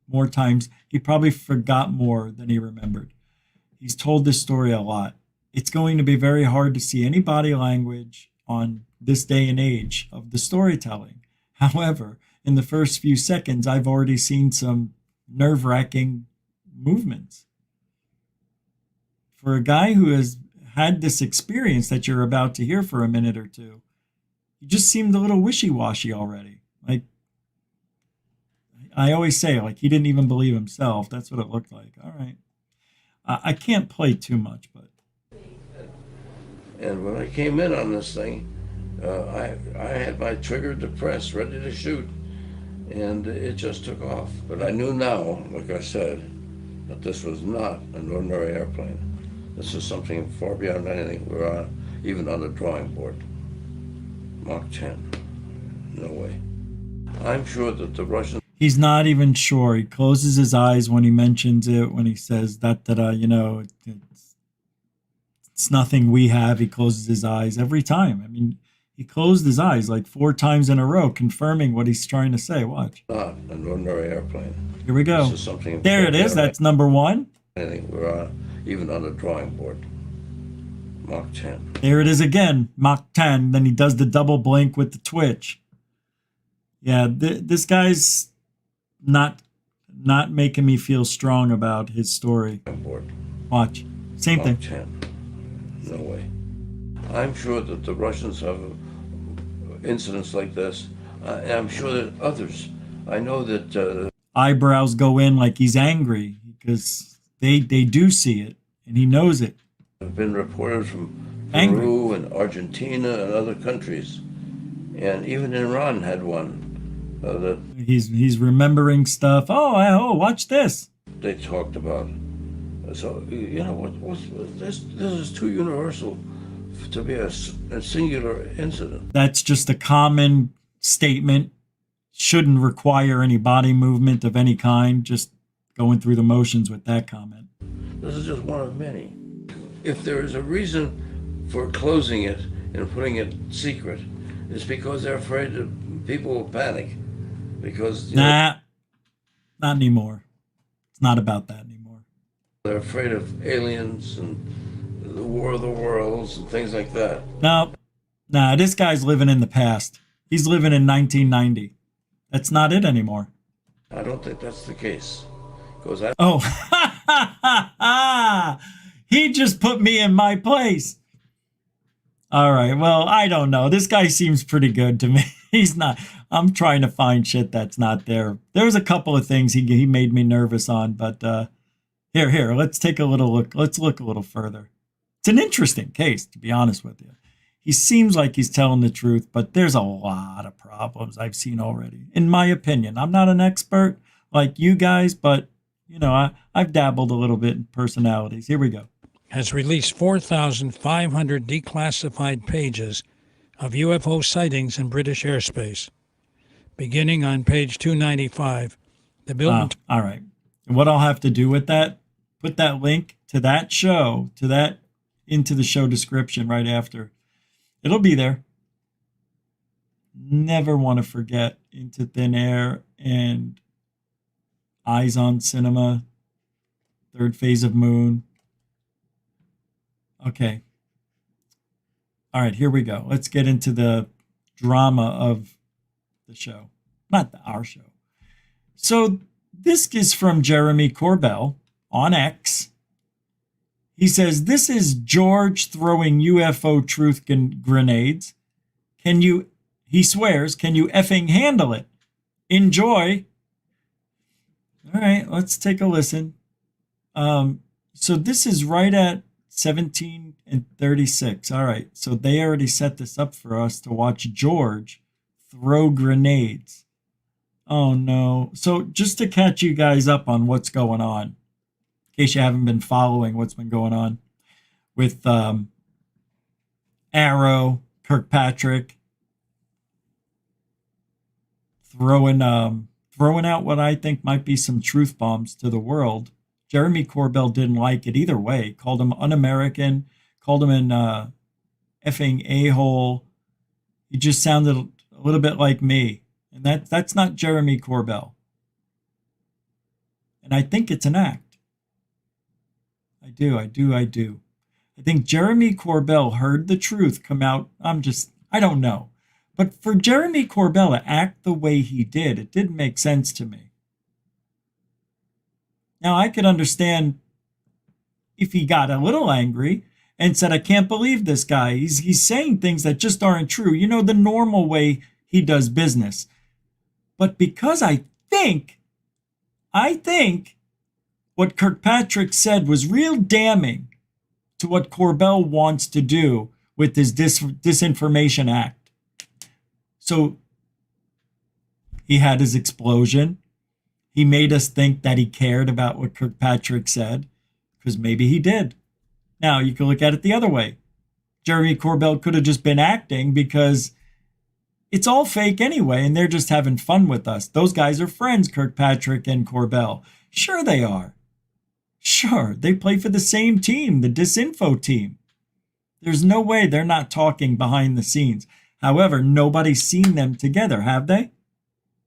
More times. He probably forgot more than he remembered. He's told this story a lot. It's going to be very hard to see any body language on this day and age of the storytelling. However, in the first few seconds, I've already seen some nerve-wracking movements. For a guy who has had this experience that you're about to hear for a minute or two, he just seemed a little wishy-washy already. Like, I always say, like, he didn't even believe himself. That's what it looked like. All right. I can't play too much, but... And when I came in on this thing, I had my trigger depressed, ready to shoot, and it just took off. But I knew now, like I said, that this was not an ordinary airplane. This is something far beyond anything we're on, even on the drawing board. Mach 10. No way. I'm sure that the Russians... He's not even sure. He closes his eyes when he mentions it, when he says that, you know, it's nothing we have. He closes his eyes every time. I mean, he closed his eyes like 4 times in a row, confirming what he's trying to say. Watch. Not an ordinary airplane. Here we go. This is something there it is. That's number 1. Anything we're on, even on the drawing board. Mach 10. There it is again. Mach 10. Then he does the double blink with the twitch. Yeah, this guy's not making me feel strong about his story. Watch. Same Mach thing. 10. No way. I'm sure that the Russians have incidents like this. And I'm sure that others. I know that... eyebrows go in like he's angry because they do see it and he knows it. Have been reported from Peru and Argentina and other countries. And even Iran had one. That he's remembering stuff. Oh, watch this. They talked about. So, you know, this is too universal to be a singular incident. That's just a common statement. Shouldn't require any body movement of any kind. Just going through the motions with that comment. This is just one of many. If there is a reason for closing it and putting it secret, it's because they're afraid that people will panic. Because not anymore. It's not about that anymore. They're afraid of aliens and the War of the Worlds and things like that. No, this guy's living in the past. He's living in 1990. That's not it anymore. I don't think that's the case. He just put me in my place. All right, well, I don't know. This guy seems pretty good to me. He's not. I'm trying to find shit that's not there. There's a couple of things he made me nervous on, but here, let's take a little look. Let's look a little further. It's an interesting case, to be honest with you. He seems like he's telling the truth, but there's a lot of problems I've seen already, in my opinion. I'm not an expert like you guys, but, you know, I've dabbled a little bit in personalities. Here we go. Has released 4,500 declassified pages of UFO sightings in British airspace. Beginning on page 295, the building... all right. And what I'll have to do with that, put that link to that show, into the show description right after. It'll be there. Never want to forget Into Thin Air and Eyes on Cinema, Third Phase of Moon. Okay. All right, here we go. Let's get into the drama of the show. Not our show. So this is from Jeremy Corbell on X. He says, this is George throwing UFO truth grenades. He swears, can you effing handle it? Enjoy. All right, let's take a listen. So this is right at 17 and 36. All right, so they already set this up for us to watch George throw grenades. Oh, no. So just to catch you guys up on what's going on, in case you haven't been following what's been going on with Arrow, Kirkpatrick, throwing out what I think might be some truth bombs to the world Jeremy Corbell didn't like it either way. Called him un-American, called him an effing a-hole. He just sounded a little bit like me. And that's not Jeremy Corbell. And I think it's an act. I do. I think Jeremy Corbell heard the truth come out. I don't know. But for Jeremy Corbell to act the way he did, it didn't make sense to me. Now, I could understand if he got a little angry and said, I can't believe this guy. He's saying things that just aren't true. You know, the normal way he does business. But because I think what Kirkpatrick said was real damning to what Corbell wants to do with his Disinformation Act. So he had his explosion. He made us think that he cared about what Kirkpatrick said, because maybe he did. Now, you can look at it the other way. Jeremy Corbell could have just been acting because it's all fake anyway, and they're just having fun with us. Those guys are friends, Kirkpatrick and Corbell. Sure they are. Sure, they play for the same team, the Disinfo team. There's no way they're not talking behind the scenes. However, nobody's seen them together, have they?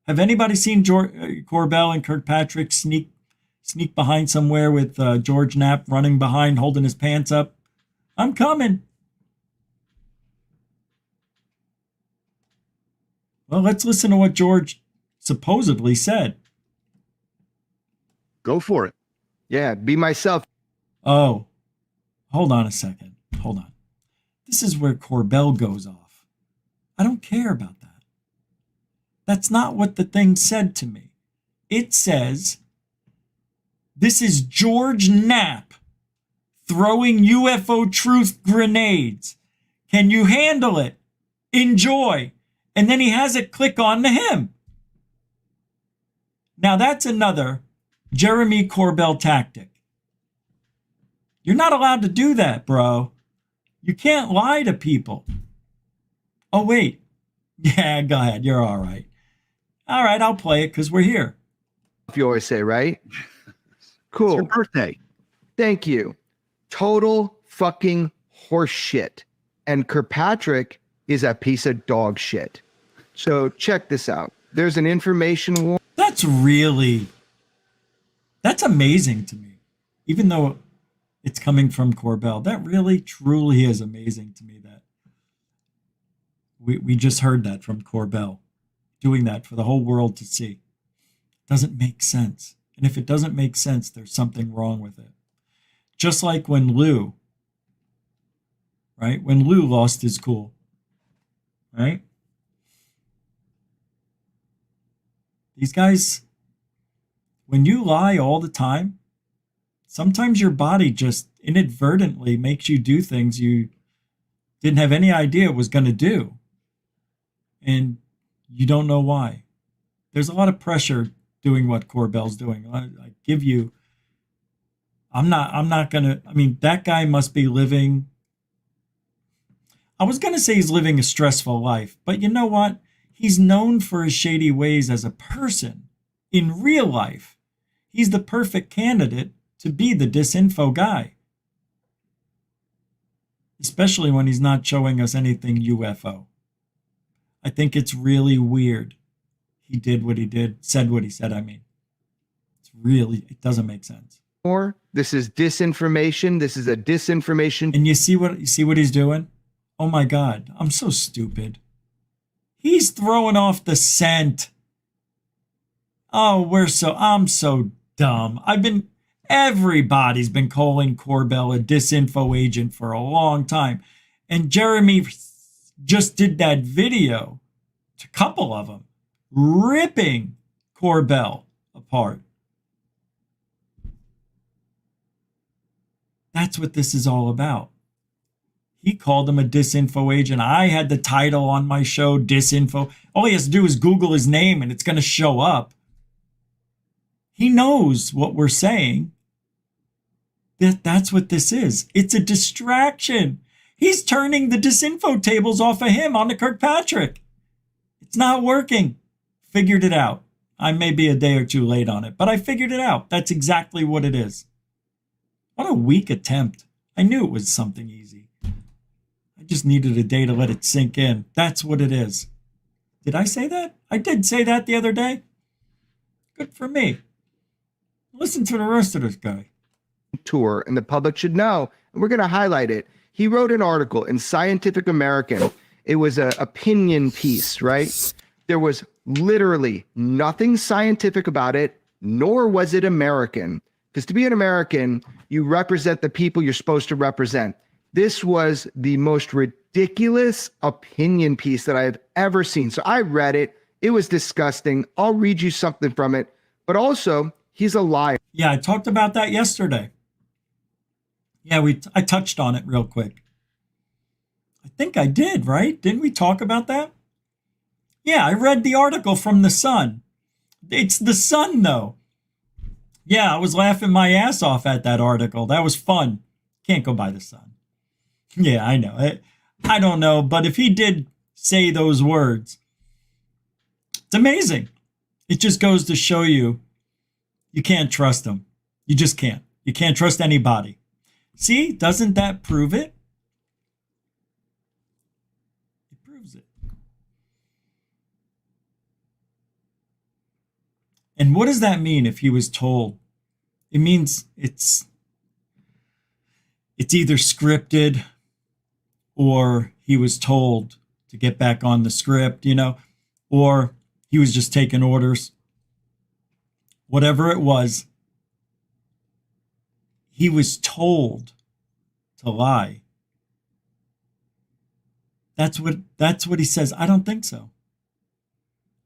Have anybody seen Corbell and Kirkpatrick sneak behind somewhere with George Knapp running behind, holding his pants up? I'm coming. Well, let's listen to what George supposedly said. Go for it. Yeah, be myself. Oh, hold on a second. Hold on. This is where Corbell goes off. I don't care about that. That's not what the thing said to me. It says, this is George Knapp throwing UFO truth grenades. Can you handle it? Enjoy. And then he has it click on to him. Now that's another Jeremy Corbell tactic. You're not allowed to do that, bro. You can't lie to people. Oh, wait. Yeah, go ahead. You're all right. All right, I'll play it because we're here. You always say, right? Cool. It's your birthday. Thank you. Total fucking horse shit. And Kirkpatrick is a piece of dog shit. So check this out. There's an information war. That's amazing to me. Even though it's coming from Corbell, that really, truly is amazing to me that we just heard that from Corbell, doing that for the whole world to see. Doesn't make sense. And if it doesn't make sense, there's something wrong with it. Just like when Lou, right? When Lou lost his cool, right? These guys, when you lie all the time, sometimes your body just inadvertently makes you do things you didn't have any idea it was going to do. And you don't know why. There's a lot of pressure doing what Corbell's doing. I give you, I'm not going to, I mean, that guy must be living, I was going to say he's living a stressful life, but you know what? He's known for his shady ways as a person. In real life, he's the perfect candidate to be the disinfo guy. Especially when he's not showing us anything UFO. I think it's really weird. He did what he did, said what he said, I mean. It doesn't make sense. Or this is disinformation. This is a disinformation. And you see what he's doing? Oh my God, I'm so stupid. He's throwing off the scent. Oh, I'm so dumb. Everybody's been calling Corbell a disinfo agent for a long time. And Jeremy just did that video, a couple of them, ripping Corbell apart. That's what this is all about. He called him a disinfo agent. I had the title on my show, Disinfo. All he has to do is Google his name and it's going to show up. He knows what we're saying. That's what this is. It's a distraction. He's turning the disinfo tables off of him onto Kirkpatrick. It's not working. Figured it out. I may be a day or two late on it, but I figured it out. That's exactly what it is. What a weak attempt. I knew it was something easy. I just needed a day to let it sink in. That's what it is. Did I say that? I did say that the other day. Good for me. Listen to the rest of this guy. Tour, and the public should know, and we're going to highlight it. He wrote an article in Scientific American. It was an opinion piece, right? There was literally nothing scientific about it, nor was it American. Because to be an American, you represent the people you're supposed to represent. This was the most ridiculous opinion piece that I have ever seen. So I read it. It was disgusting. I'll read you something from it. But also, he's a liar. Yeah, I talked about that yesterday. Yeah, I touched on it real quick. I think I did, right? Didn't we talk about that? Yeah, I read the article from The Sun. It's The Sun, though. Yeah, I was laughing my ass off at that article. That was fun. Can't go by The Sun. Yeah, I know. I don't know, but if he did say those words, it's amazing. It just goes to show you can't trust him. You just can't. You can't trust anybody. See, doesn't that prove it? It proves it. And what does that mean if he was told? It means it's either scripted or he was told to get back on the script, or he was just taking orders. Whatever it was, he was told to lie. That's what he says. I don't think so.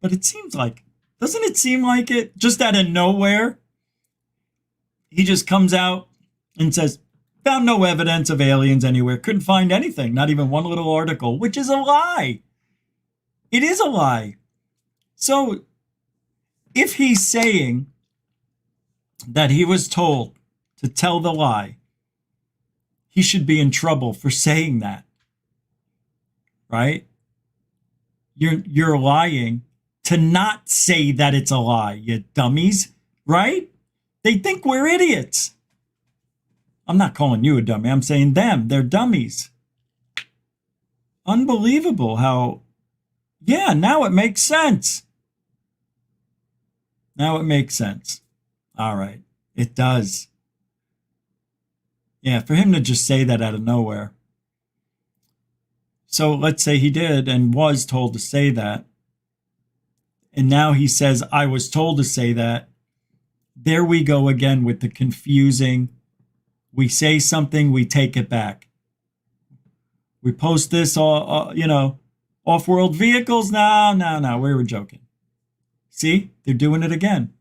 But it seems like, doesn't it seem like it? Just out of nowhere, he just comes out and says, found no evidence of aliens anywhere. Couldn't find anything, not even one little article, which is a lie. It is a lie. So if he's saying that he was told to tell the lie, he should be in trouble for saying that. Right? You're lying to not say that it's a lie, you dummies, right? They think we're idiots. I'm not calling you a dummy. I'm saying them. They're dummies. Unbelievable how, yeah, now it makes sense. Now it makes sense. All right. It does. Yeah, for him to just say that out of nowhere. So let's say he did and was told to say that. And now he says, I was told to say that. There we go again with the confusing. We say something, we take it back. We post this, off-world vehicles. No, we were joking. See, they're doing it again.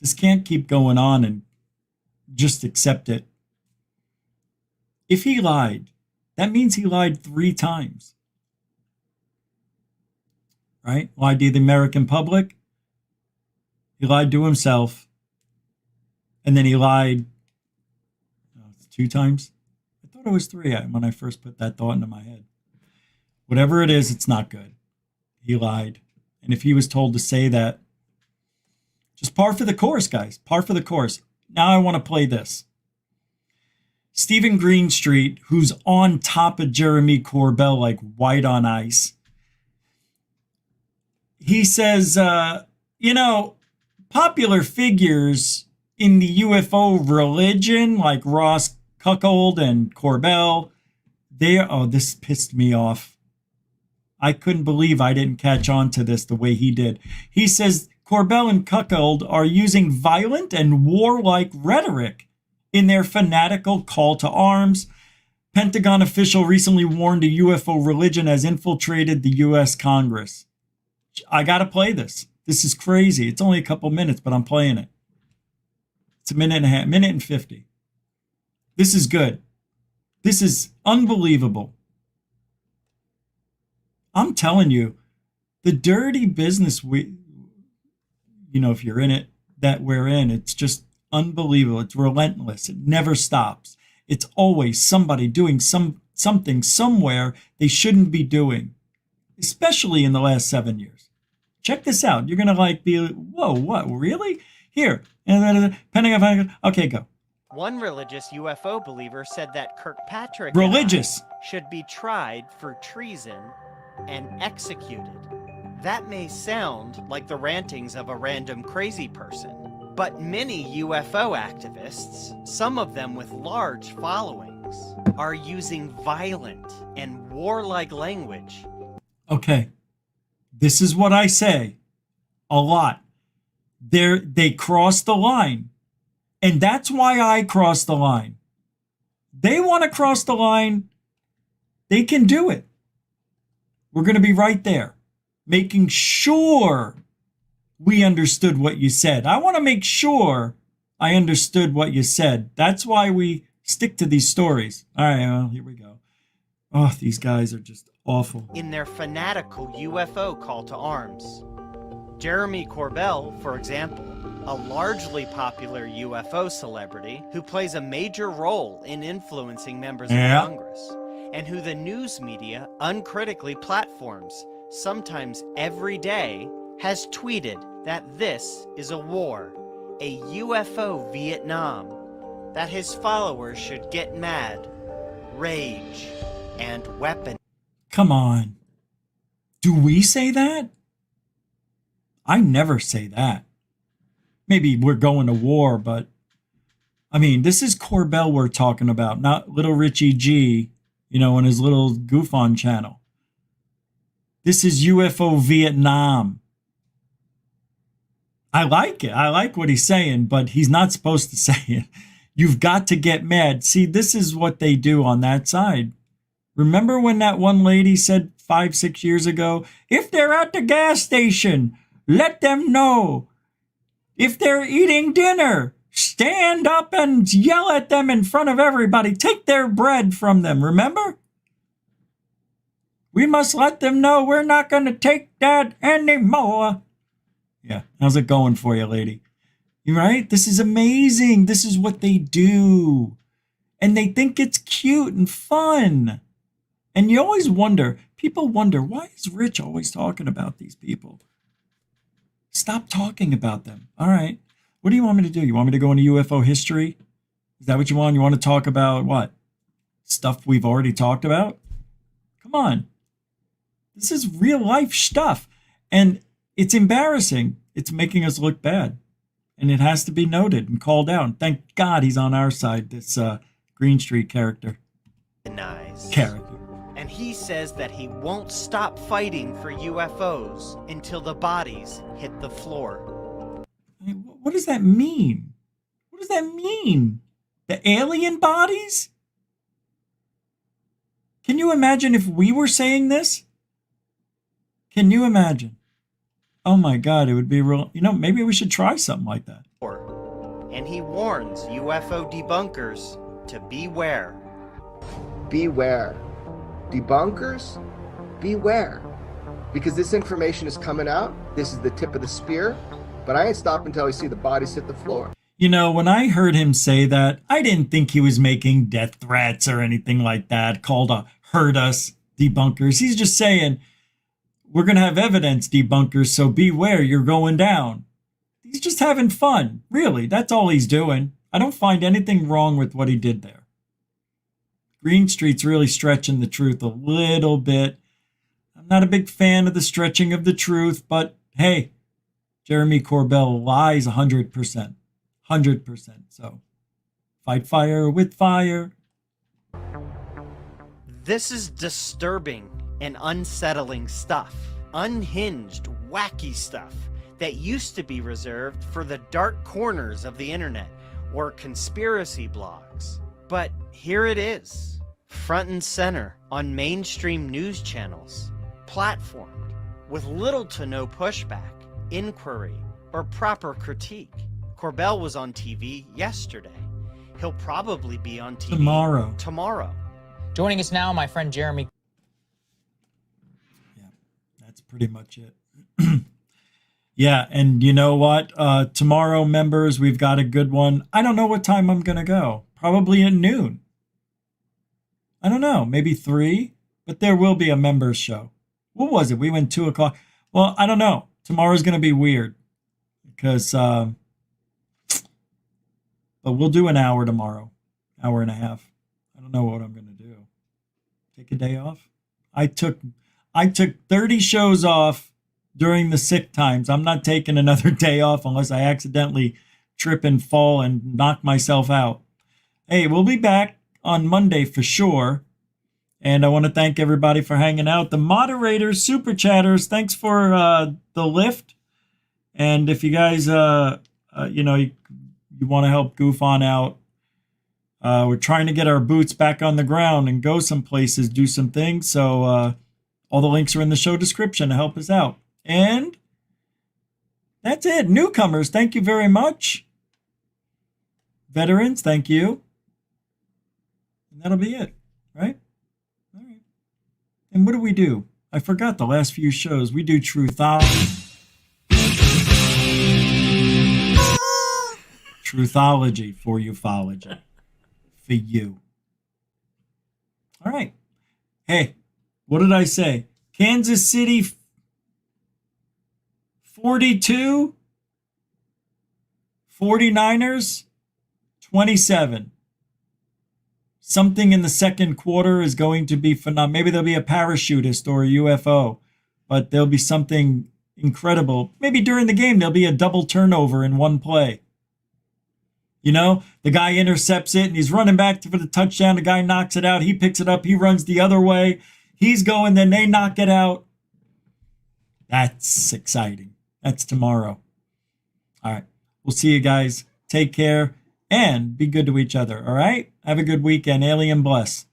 This can't keep going on and just accept it. If he lied, that means he lied 3 times. Right? Lied to the American public. He lied to himself. And then he lied 2 times. I thought it was 3 when I first put that thought into my head. Whatever it is, it's not good. He lied. And if he was told to say that, just par for the course, guys. Par for the course. Now I want to play this. Stephen Greenstreet, who's on top of Jeremy Corbell like white on ice. He says, popular figures in the UFO religion, like Ross Cuckold and Corbell, this pissed me off. I couldn't believe I didn't catch on to this the way he did. He says Corbell and Cuckold are using violent and warlike rhetoric in their fanatical call to arms. Pentagon official recently warned a UFO religion has infiltrated the U.S. Congress. I got to play this. This is crazy. It's only a couple minutes, but I'm playing it. It's a minute and a half, minute and 50. This is good. This is unbelievable. I'm telling you, the dirty business if you're in it, that we're in, it's just unbelievable. It's relentless. It never stops. It's always somebody doing something somewhere they shouldn't be doing, especially in the last 7 years. Check this out. You're going to be, whoa, what, really? Here. And then Pentagon, okay, go. One religious UFO believer said that Kirkpatrick Religious. should be tried for treason and executed. That may sound like the rantings of a random crazy person, but many UFO activists, some of them with large followings, are using violent and warlike language. Okay. This is what I say a lot. They cross the line. And that's why I cross the line. They want to cross the line. They can do it. We're going to be right there, making sure we understood what you said. I want to make sure I understood what you said. That's why we stick to these stories. All right, well, here we go. Oh, these guys are just awful. In their fanatical UFO call to arms. Jeremy Corbell, for example, a largely popular UFO celebrity who plays a major role in influencing members of Congress, and who the news media uncritically platforms, sometimes every day, has tweeted that this is a war, a UFO Vietnam, that his followers should get mad, rage, and weapon. Come on. Do we say that? I never say that. Maybe we're going to war, but I mean, this is Corbell we're talking about, not little Richie G, on his little goof on channel. This is UFO Vietnam. I like it. I like what he's saying, but he's not supposed to say it. You've got to get mad. See, this is what they do on that side. Remember when that one lady said 5-6 years ago, if they're at the gas station, let them know. If they're eating dinner, stand up and yell at them in front of everybody. Take their bread from them, remember? We must let them know we're not going to take that anymore. Yeah, how's it going for you, lady? You right? This is amazing. This is what they do. And they think it's cute and fun. And you always wonder, people wonder, why is Rich always talking about these people? Stop talking about them. All right. What do you want me to do? You want me to go into UFO history? Is that what you want? You want to talk about what? Stuff we've already talked about? Come on. This is real life stuff. And it's embarrassing. It's making us look bad. And it has to be noted and called out. Thank God he's on our side, this Green Street character. And he says that he won't stop fighting for UFOs until the bodies hit the floor. I mean, what does that mean? What does that mean? The alien bodies? Can you imagine if we were saying this? Can you imagine? Oh my God, it would be real. Maybe we should try something like that. And he warns UFO debunkers to beware. Beware. Debunkers, beware. Because this information is coming out. This is the tip of the spear. But I ain't stopping until I see the bodies hit the floor. When I heard him say that, I didn't think he was making death threats or anything like that, called a hurt us debunkers. He's just saying, we're going to have evidence debunkers, so beware, you're going down. He's just having fun. Really, that's all he's doing. I don't find anything wrong with what he did there. Green Street's really stretching the truth a little bit. I'm not a big fan of the stretching of the truth, but hey, Jeremy Corbell lies 100%. 100%. So fight fire with fire. This is disturbing and unsettling stuff. Unhinged, wacky stuff that used to be reserved for the dark corners of the internet or conspiracy blogs. But here it is, front and center on mainstream news channels, platformed with little to no pushback, inquiry, or proper critique. Corbell was on TV yesterday. He'll probably be on TV tomorrow. Joining us now, my friend Jeremy. Yeah, that's pretty much it. Yeah, and you know what? Tomorrow, members, we've got a good one. I don't know what time I'm going to go. Probably at noon. I don't know, maybe 3, but there will be a members show. What was it? We went 2 o'clock. Well, I don't know. Tomorrow's going to be weird because, but But we'll do an hour tomorrow, hour and a half. I don't know what I'm going to do. Take a day off. I took 30 shows off during the sick times. I'm not taking another day off unless I accidentally trip and fall and knock myself out. Hey, we'll be back on Monday for sure. And I want to thank everybody for hanging out. The moderators, super chatters, thanks for the lift. And if you guys, you want to help goof on out, we're trying to get our boots back on the ground and go some places, do some things. So all the links are in the show description to help us out. And that's it. Newcomers, thank you very much. Veterans, thank you. And that'll be it, right? All right. And what do we do? I forgot the last few shows. We do Truthology. Truthology for ufology. For you. All right. Hey, what did I say? Kansas City 42, 49ers 27. Something in the second quarter is going to be phenomenal. Maybe there'll be a parachutist or a UFO, but there'll be something incredible. Maybe during the game, there'll be a double turnover in one play. You know, the guy intercepts it and he's running back for the touchdown. The guy knocks it out. He picks it up. He runs the other way. He's going, then they knock it out. That's exciting. That's tomorrow. All right. We'll see you guys. Take care and be good to each other. All right. Have a good weekend. Alien bless.